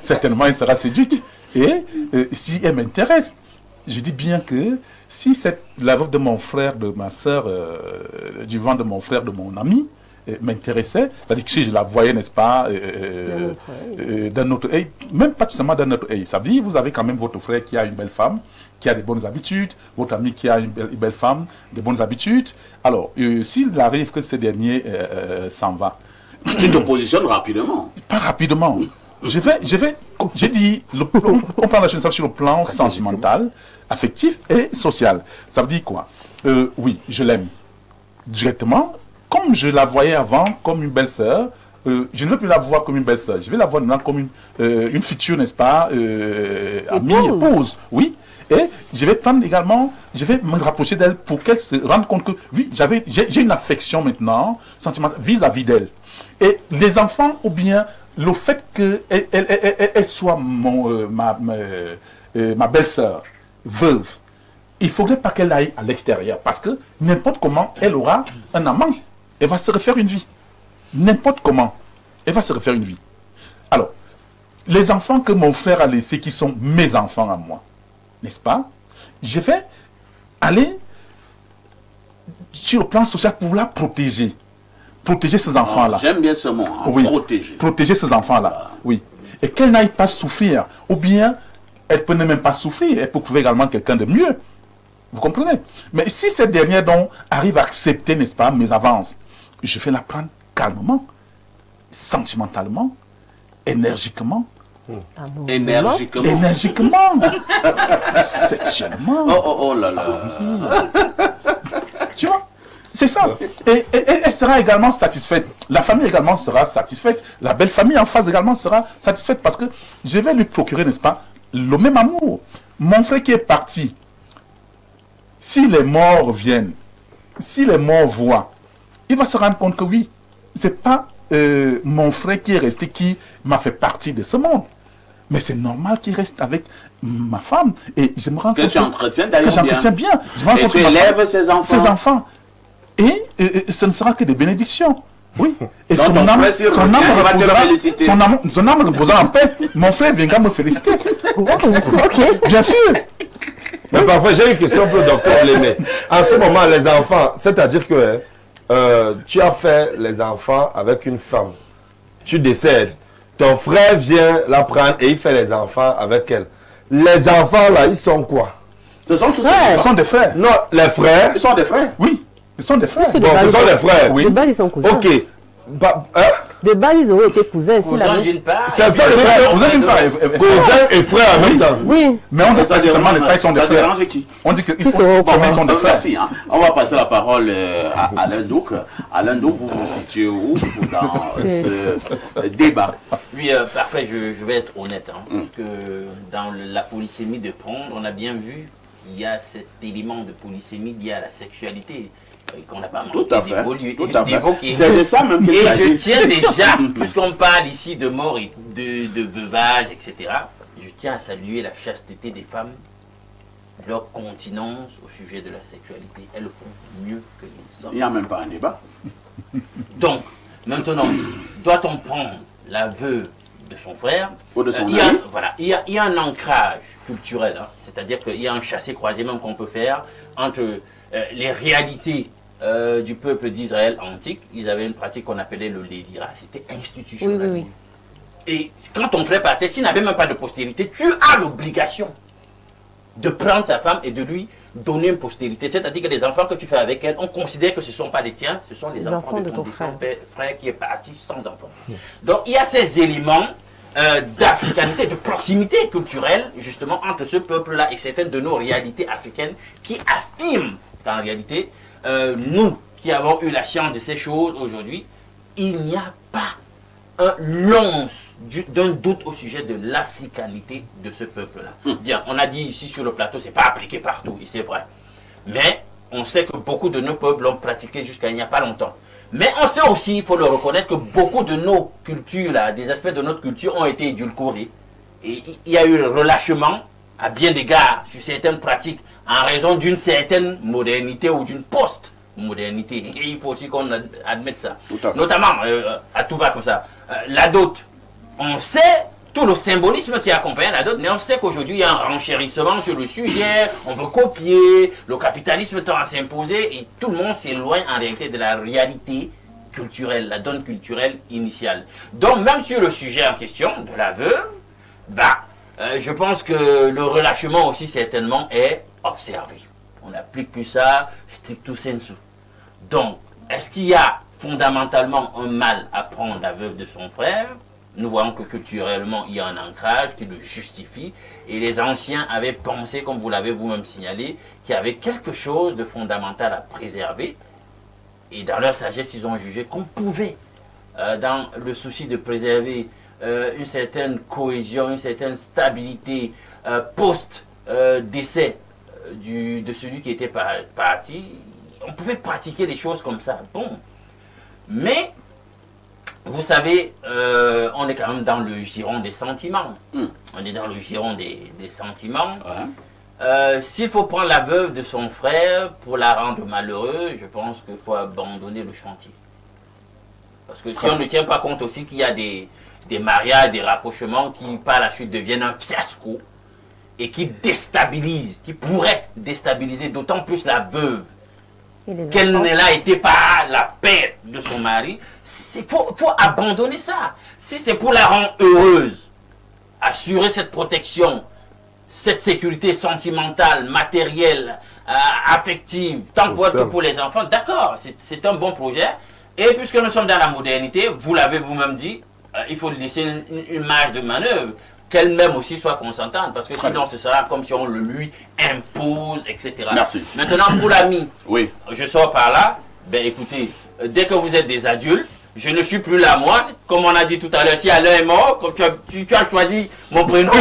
certainement elle sera séduite. Et si elle m'intéresse, je dis bien que si la veuve de mon frère, de ma soeur, du vent de mon frère, de mon ami, m'intéressait, c'est-à-dire que si je la voyais, n'est-ce pas, d'un autre œil, même pas tout simplement d'un autre œil, ça veut dire vous avez quand même votre frère qui a une belle femme, qui a des bonnes habitudes, votre ami qui a une belle femme, des bonnes habitudes. Alors, s'il arrive que ce dernier s'en va... Tu te positionnes rapidement. Pas rapidement. J'ai dit, on prend la chose sur le plan sentimental, affectif et social. Ça veut dire quoi? Oui, je l'aime directement. Comme je la voyais avant, comme une belle-sœur, je ne veux plus la voir comme une belle-sœur. Je vais la voir maintenant comme une future, n'est-ce pas, amie, épouse. Oui. Et je vais prendre également, je vais me rapprocher d'elle pour qu'elle se rende compte que, oui, j'ai une affection maintenant, sentimentale, vis-à-vis d'elle. Et les enfants, ou bien le fait qu'elle soit ma belle-sœur, veuve, il ne faudrait pas qu'elle aille à l'extérieur. Parce que n'importe comment, elle aura un amant. Elle va se refaire une vie. N'importe comment, elle va se refaire une vie. Alors, les enfants que mon frère a laissés, qui sont mes enfants à moi, n'est-ce pas? Je vais aller sur le plan social pour la protéger. Protéger ces enfants-là. J'aime bien ce mot, hein, oui. protéger. Protéger ces enfants-là, oui. Et qu'elle n'aille pas souffrir. Ou bien, elle peut ne même pas souffrir. Elle peut trouver également quelqu'un de mieux. Vous comprenez? Mais si cette dernière donc arrive à accepter, n'est-ce pas, mes avances, je vais la prendre calmement, sentimentalement, énergiquement. Énergiquement. Sexuellement. Oh là là. Tu vois? C'est ça. Et elle sera également satisfaite. La famille également sera satisfaite. La belle famille en face également sera satisfaite parce que je vais lui procurer, n'est-ce pas, le même amour. Mon frère qui est parti, si les morts viennent, si les morts voient, il va se rendre compte que oui, c'est pas mon frère qui est resté qui m'a fait partie de ce monde. Mais c'est normal qu'il reste avec ma femme. Et je me rends compte que j'entretiens bien. Je me rends compte que tu élèves ses enfants. Et ce ne sera que des bénédictions. Oui. Et son âme reposera en paix. Mon frère viendra me féliciter. Ok. Bien sûr. Mais parfois, j'ai une question pour le docteur Lémé. En ce moment, les enfants, c'est-à-dire que tu as fait les enfants avec une femme. Tu décèdes. Ton frère vient la prendre et il fait les enfants avec elle. Les enfants, là, ils sont quoi? Ce sont tous ils sont des frères. Non, les frères. Ils sont des frères. Oui. Ils sont des frères. Bon, ce sont des frères. Oui. De base, ils sont cousins. Ok. De base, ils auraient été cousins. Cousins d'une part. C'est ça, les frères. Cousins et frères en même temps. Oui. Mais on dit ça seulement, n'est-ce pas, ils sont des frères. On dit qu'ils sont des frères. Merci. On va passer la parole à Alain Douk. Alain Douk, vous vous situez où dans ce débat? Oui, parfait, je vais être honnête. Parce que dans la polysémie de prendre, on a bien vu qu'il y a cet élément de polysémie lié à la sexualité qu'on n'a pas manqué d'évoquer. C'est de ça même que et je tiens déjà, puisqu'on parle ici de mort et de veuvage, etc., je tiens à saluer la chasteté des femmes, leur continence au sujet de la sexualité. Elles le font mieux que les hommes. Il n'y a même pas un débat. Donc, maintenant, doit-on prendre la veuve de son frère? Ou de son il y a un ancrage culturel, c'est-à-dire qu'il y a un chassé-croisé même qu'on peut faire entre les réalités du peuple d'Israël antique. Ils avaient une pratique qu'on appelait le lévira, c'était institutionnel. Oui. Et quand ton frère partait, s'il n'avait même pas de postérité, tu as l'obligation de prendre sa femme et de lui donner une postérité. C'est-à-dire que les enfants que tu fais avec elle, on considère que ce ne sont pas les tiens, ce sont les enfants de ton frère qui est parti sans enfant. Donc il y a ces éléments d'africanité, de proximité culturelle, justement, entre ce peuple-là et certaines de nos réalités africaines qui affirment qu'en réalité, nous qui avons eu la science de ces choses aujourd'hui, il n'y a pas l'once d'un doute au sujet de l'africanité de ce peuple-là. Bien, on a dit ici sur le plateau, c'est pas appliqué partout, et c'est vrai. Mais on sait que beaucoup de nos peuples l'ont pratiqué jusqu'à il n'y a pas longtemps. Mais on sait aussi, il faut le reconnaître, que beaucoup de nos cultures, là, des aspects de notre culture ont été édulcorés. Et il y a eu le relâchement, à bien d'égards, sur certaines pratiques, en raison d'une certaine modernité ou d'une post-modernité. Et il faut aussi qu'on admette ça. Notamment, à tout va comme ça. La dot, on sait tout le symbolisme qui accompagne la dot, mais on sait qu'aujourd'hui, il y a un renchérissement sur le sujet, on veut copier, le capitalisme tend à s'imposer, et tout le monde s'éloigne en réalité de la réalité culturelle, la donne culturelle initiale. Donc, même sur le sujet en question, de la veuve, je pense que le relâchement aussi, certainement, est observé. On n'applique plus ça stricto sensu. Donc, est-ce qu'il y a fondamentalement un mal à prendre la veuve de son frère? Nous voyons que culturellement, il y a un ancrage qui le justifie. Et les anciens avaient pensé, comme vous l'avez vous-même signalé, qu'il y avait quelque chose de fondamental à préserver. Et dans leur sagesse, ils ont jugé qu'on pouvait, dans le souci de préserver une certaine cohésion, une certaine stabilité post-décès de celui qui était parti, on pouvait pratiquer des choses comme ça. Bon. Mais vous savez, on est quand même dans le giron des sentiments. On est dans le giron des sentiments. S'il faut prendre la veuve de son frère pour la rendre malheureuse, je pense qu'il faut abandonner le chantier. Parce que si on ne tient pas compte aussi qu'il y a des mariages, des rapprochements qui par la suite deviennent un fiasco et qui déstabilisent, qui pourraient déstabiliser d'autant plus la veuve, qu'elle ne l'a été pas la paix de son mari, il faut abandonner ça. Si c'est pour la rendre heureuse, assurer cette protection, cette sécurité sentimentale, matérielle, affective, tant que pour les enfants, d'accord, c'est un bon projet. Et puisque nous sommes dans la modernité, vous l'avez vous-même dit, il faut laisser une marge de manœuvre, qu'elle-même aussi soit consentante, parce que sinon ce sera comme si on le lui impose, etc. Merci. Maintenant, pour l'ami, oui. Je sors par là, ben écoutez, dès que vous êtes des adultes, je ne suis plus là, moi, comme on a dit tout à l'heure, si Alain est mort, comme tu as choisi mon prénom.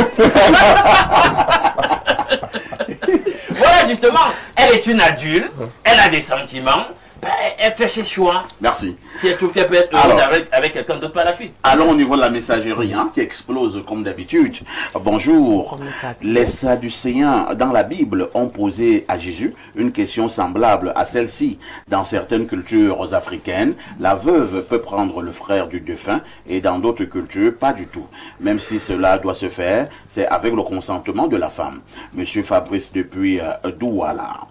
Voilà, justement, elle est une adulte, elle a des sentiments, ben, elle fait ses choix. Merci. Si elle trouve qu'elle peut être heureuse avec quelqu'un d'autre par la suite. Allons au niveau de la messagerie qui explose comme d'habitude. Bonjour. Les Sadducéens dans la Bible ont posé à Jésus une question semblable à celle-ci. Dans certaines cultures africaines, la veuve peut prendre le frère du défunt et dans d'autres cultures, pas du tout. Même si cela doit se faire, c'est avec le consentement de la femme. Monsieur Fabrice depuis Douala.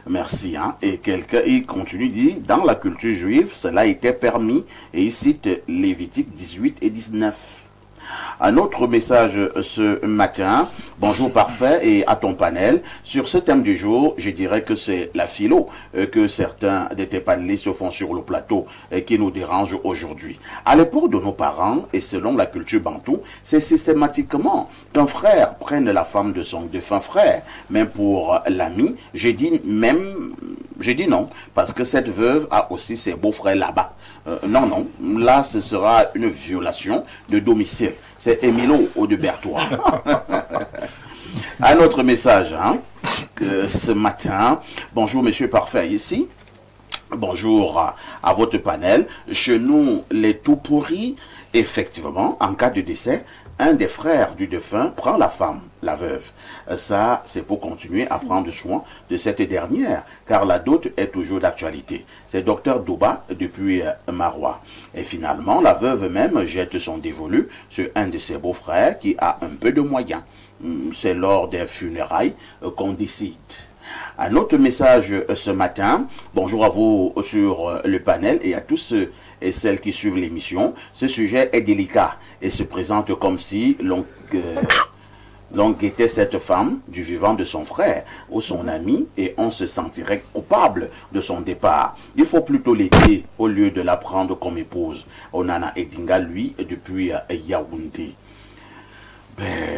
Merci. Et quelqu'un, il continue, dit, dans la culture juive, cela était permis. Et il cite Lévitique 18 et 19. Un autre message ce matin. Bonjour parfait et à ton panel. Sur ce thème du jour, je dirais que c'est la philo que certains de tes panélistes font sur le plateau qui nous dérange aujourd'hui. À l'époque de nos parents et selon la culture bantou, c'est systématiquement qu'un frère prenne la femme de son défunt frère. Même pour l'ami, j'ai dit non, parce que cette veuve a aussi ses beaux-frères là-bas. Non, là ce sera une violation de domicile. C'est Emilio de Bertois. Un autre message ce matin. Bonjour monsieur parfait ici. Bonjour à votre panel. Chez nous, les tout pourris, effectivement, en cas de décès, un des frères du défunt prend la femme, la veuve. Ça, c'est pour continuer à prendre soin de cette dernière, car la dot est toujours d'actualité. C'est Dr Douba depuis Marois. Et finalement, la veuve même jette son dévolu sur un de ses beaux-frères qui a un peu de moyens. C'est lors des funérailles qu'on décide. Un autre message ce matin. Bonjour à vous sur le panel et à tous ceux et celles qui suivent l'émission. Ce sujet est délicat et se présente comme si l'on guettait cette femme du vivant de son frère ou son ami et on se sentirait coupable de son départ. Il faut plutôt l'aider au lieu de la prendre comme épouse. Onana Edinga, lui, depuis Yaoundé.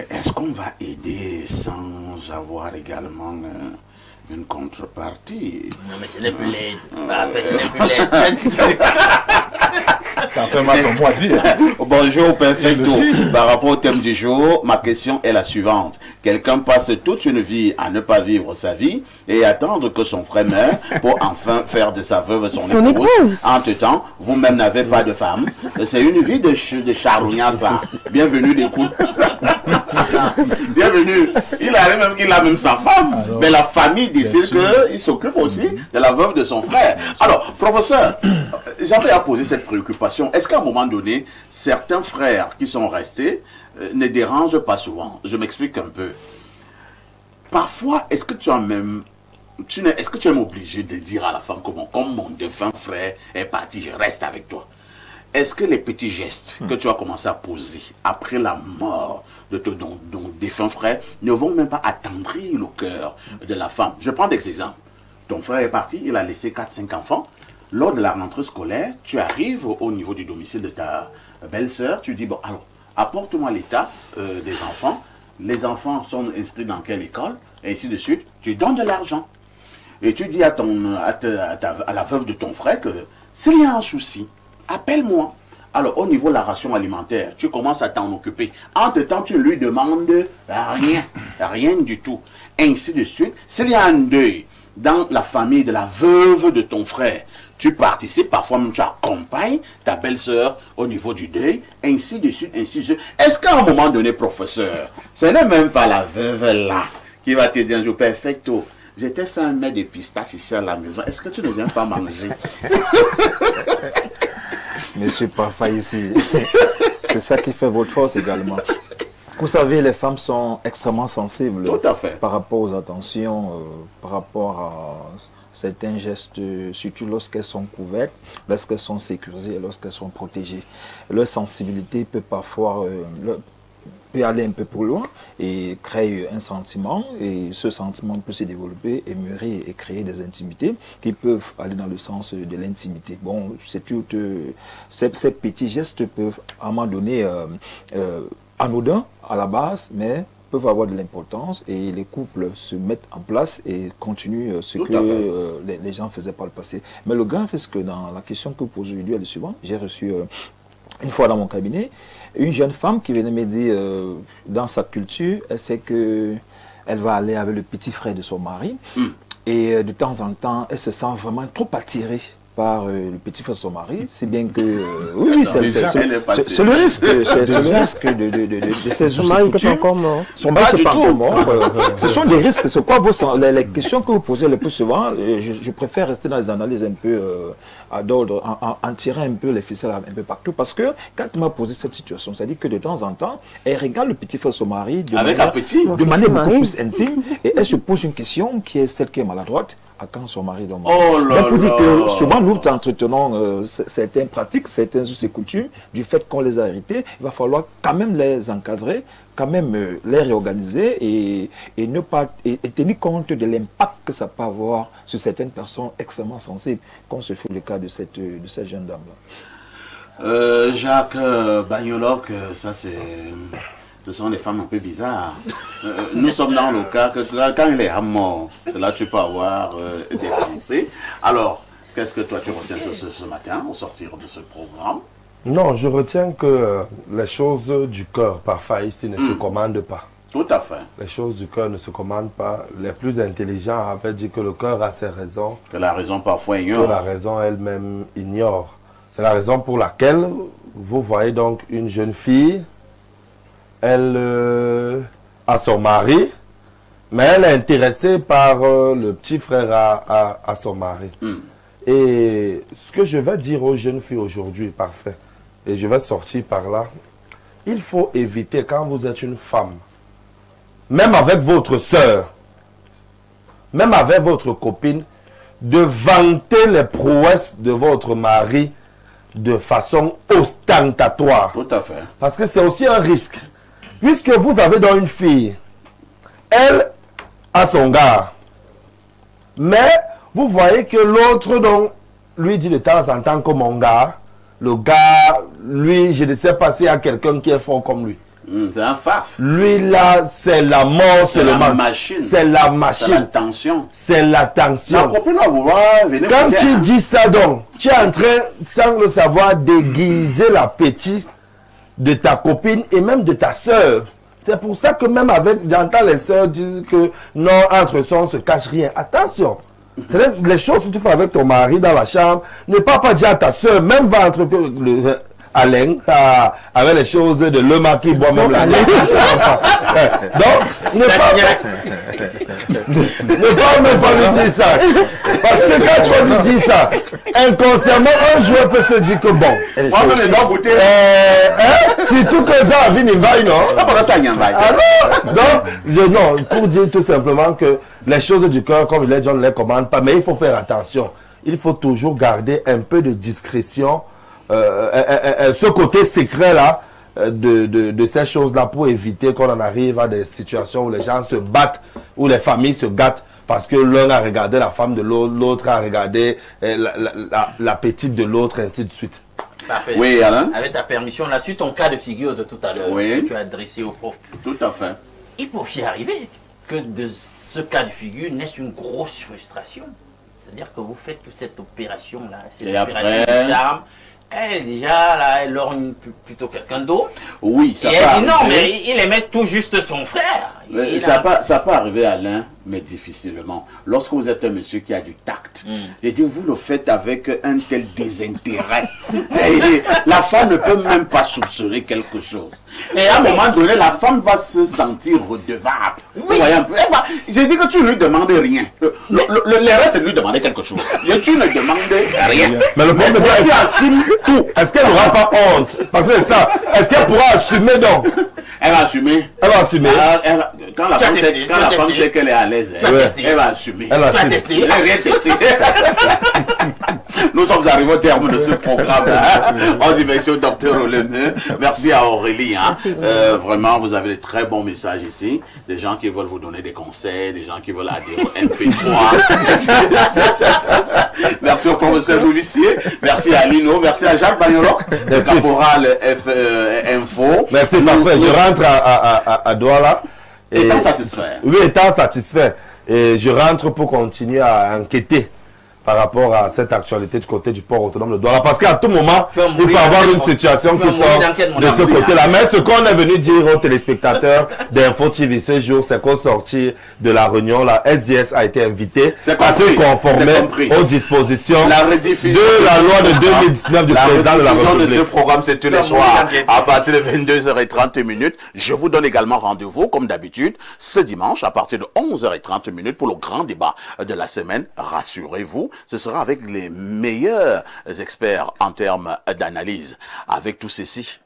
Est-ce qu'on va aider sans avoir également une contrepartie? Non, mais ce n'est plus l'aide. Ce n'est plus l'aide. Bonjour, perfecto. Par rapport au thème du jour, ma question est la suivante. Quelqu'un passe toute une vie à ne pas vivre sa vie et attendre que son frère meure pour enfin faire de sa veuve son épouse. Entre-temps, vous-même n'avez pas de femme. C'est une vie de charognard, ça. Bienvenue, d'écoute. Bienvenue. Il arrive même qu'il a même sa femme. Alors, mais la famille décide qu'il s'occupe aussi de la veuve de son frère. Alors, professeur, j'avais à poser cette préoccupation. Est-ce qu'à un moment donné, certains frères qui sont restés ne dérangent pas souvent? Je m'explique un peu. Parfois, est-ce que tu es même obligé de dire à la femme comme mon défunt frère est parti, je reste avec toi? Est-ce que les petits gestes que tu as commencé à poser après la mort de ton défunt frère ne vont même pas attendrir le cœur de la femme? Je prends des exemples. Ton frère est parti, il a laissé 4-5 enfants. Lors de la rentrée scolaire, tu arrives au niveau du domicile de ta belle-sœur, tu dis, bon, alors, apporte-moi l'état des enfants. Les enfants sont inscrits dans quelle école? Et ainsi de suite. Tu donnes de l'argent. Et tu dis à la veuve de ton frère que s'il y a un souci, appelle-moi. Alors, au niveau de la ration alimentaire, tu commences à t'en occuper. Entre-temps, tu ne lui demandes rien du tout. Ainsi de suite. S'il y a un deuil, dans la famille de la veuve de ton frère. Tu participes, parfois même tu accompagnes ta belle-sœur au niveau du deuil, ainsi de suite, ainsi de suite. Est-ce qu'à un moment donné, professeur, ce n'est même pas la veuve là qui va te dire un jour, perfecto, je t'ai fait un mets de pistache ici à la maison, est-ce que tu ne viens pas manger? Monsieur Parfait ici, c'est ça qui fait votre force également. Vous savez, les femmes sont extrêmement sensibles. Tout à fait. Par rapport aux attentions, par rapport à certains gestes, surtout lorsqu'elles sont couvertes, lorsqu'elles sont sécurisées et lorsqu'elles sont protégées. Leur sensibilité peut parfois peut aller un peu plus loin et créer un sentiment, et ce sentiment peut se développer et mûrir et créer des intimités qui peuvent aller dans le sens de l'intimité. Bon, c'est tout, ces petits gestes peuvent à un moment donné anodins à la base, mais peuvent avoir de l'importance, et les couples se mettent en place et continuent ce que les gens faisaient par le passé. Mais le grand risque dans la question que vous posez aujourd'hui est le suivant. J'ai reçu une fois dans mon cabinet une jeune femme qui venait me dire dans sa culture, elle sait qu'elle va aller avec le petit frère de son mari, et de temps en temps elle se sent vraiment trop attirée par le petit frère de son mari, c'est bien que... oui, c'est le risque, de ces Son mari n'était pas encore mort. Son mari n'était pas encore mort. Ce sont des risques. C'est quoi les questions que vous posez le plus souvent? Je préfère rester dans les analyses un peu d'ordre, en tirant un peu les ficelles un peu partout, parce que quand il m'a posé cette situation, ça dit que de temps en temps, elle regarde le petit frère de son mari de manière beaucoup plus intime, et elle se pose une question qui est celle qui est maladroite. À quand son mari dans donc pour dire que souvent nous entretenons certaines pratiques, certaines us et coutumes, du fait qu'on les a héritées, il va falloir quand même les encadrer, quand même les réorganiser et ne pas et tenir compte de l'impact que ça peut avoir sur certaines personnes extrêmement sensibles, comme ce fut le cas de cette jeune dame-là. Jacques Bagnoloc, ça c'est... Ce sont des femmes un peu bizarres. Nous sommes dans le cas que quand il est mort, là tu peux avoir des pensées. Alors, qu'est-ce que toi tu retiens ce matin au sortir de ce programme? Non, je retiens que les choses du cœur, parfois ici, ne se commandent pas. Tout à fait. Les choses du cœur ne se commandent pas. Les plus intelligents avaient dit que le cœur a ses raisons. Que la raison parfois ignore. Que la raison elle-même ignore. C'est la raison pour laquelle vous voyez donc une jeune fille. Elle a son mari, mais elle est intéressée par le petit frère à son mari. Et ce que je vais dire aux jeunes filles aujourd'hui, parfait, et je vais sortir par là, il faut éviter quand vous êtes une femme, même avec votre soeur, même avec votre copine, de vanter les prouesses de votre mari de façon ostentatoire. Tout à fait. Parce que c'est aussi un risque. Puisque vous avez dans une fille, elle a son gars, mais vous voyez que l'autre donc lui dit de temps en temps que mon gars, le gars, lui, je ne sais pas s'il y a quelqu'un qui est fort comme lui. C'est un faf. Lui là, c'est la mort, c'est le machine. C'est la machine. C'est la tension. C'est la tension. La copine va vouloir venir. Quand tu dis ça donc, tu es en train, sans le savoir, déguiser l'appétit de ta copine et même de ta sœur. C'est pour ça que même avec, j'entends les sœurs dire que non, entre sœurs, on ne se cache rien. Attention, c'est les choses que tu fais avec ton mari dans la chambre, ne pas dire à ta sœur, même va entre Alain, avec les choses de l'homme qui boit même la lait. Donc, ne pas lui dire ça. Parce que quand tu vas lui dire ça, inconsciemment, un joueur peut se dire que bon. Surtout que ça, vient non? Donc, non, pour dire tout simplement que les choses du cœur, comme il est, John ne les commande pas, mais il faut faire attention. Il faut toujours garder un peu de discrétion. Ce côté secret là de ces choses là pour éviter qu'on en arrive à des situations où les gens se battent, où les familles se gâtent parce que l'un a regardé la femme de l'autre, l'autre a regardé la petite de l'autre, ainsi de suite. Parfait. Oui, Alain. Avec ta permission, là, sur ton cas de figure de tout à l'heure, que tu as adressé au prof. Tout à fait. Il peut aussi arriver que de ce cas de figure naisse une grosse frustration. C'est-à-dire que vous faites toute cette opération là, cette opération d'armes. Elle, déjà, là, elle lorgne plutôt quelqu'un d'autre. Oui, ça et elle dit non, mais il aimait tout juste son frère. Ça peut arriver, Alain, mais difficilement. Lorsque vous êtes un monsieur qui a du tact, et que vous le faites avec un tel désintérêt, et la femme ne peut même pas soupçonner quelque chose. Et à un moment donné, la femme va se sentir redevable. Oui. J'ai dit que tu ne lui demandes rien. L'erreur, c'est de lui demander quelque chose. Et tu ne demandes rien. Mais le problème, c'est tu assumes tout. Est-ce qu'elle n'aura pas honte? Parce que c'est ça. Est-ce qu'elle pourra assumer donc? Elle va assumer. Elle va assumer. Quand la femme sait qu'elle est à l'aise, elle va assumer. Elle va assumer. Elle n'a rien testé. Nous sommes arrivés au terme de ce programme. On dit merci au docteur Olemeu. Merci à Aurélie. Vraiment, vous avez de très bons messages ici. Des gens qui veulent vous donner des conseils, des gens qui veulent adhérer au MP3. Merci au professeur Louvissier. Merci à Lino. Merci à Jacques Bagnolo. Caporal Info. Merci, parfait. Je rentre à Douala. Étant satisfait. Oui, étant satisfait. Et je rentre pour continuer à enquêter par rapport à cette actualité du côté du port autonome de Douala. Parce qu'à tout moment, il peut y avoir une situation qui sort de ce côté-là. Mais ce qu'on est venu dire aux téléspectateurs d'Info TV ce jour, c'est qu'au sortir de la réunion, la SGS a été invitée à se conformer aux dispositions de la loi de 2019 du président de la République. De ce programme, c'est tous les soirs à partir de 22h30. Je vous donne également rendez-vous, comme d'habitude, ce dimanche à partir de 11h30 pour le grand débat de la semaine. Rassurez-vous, ce sera avec les meilleurs experts en termes d'analyse. Avec tout ceci,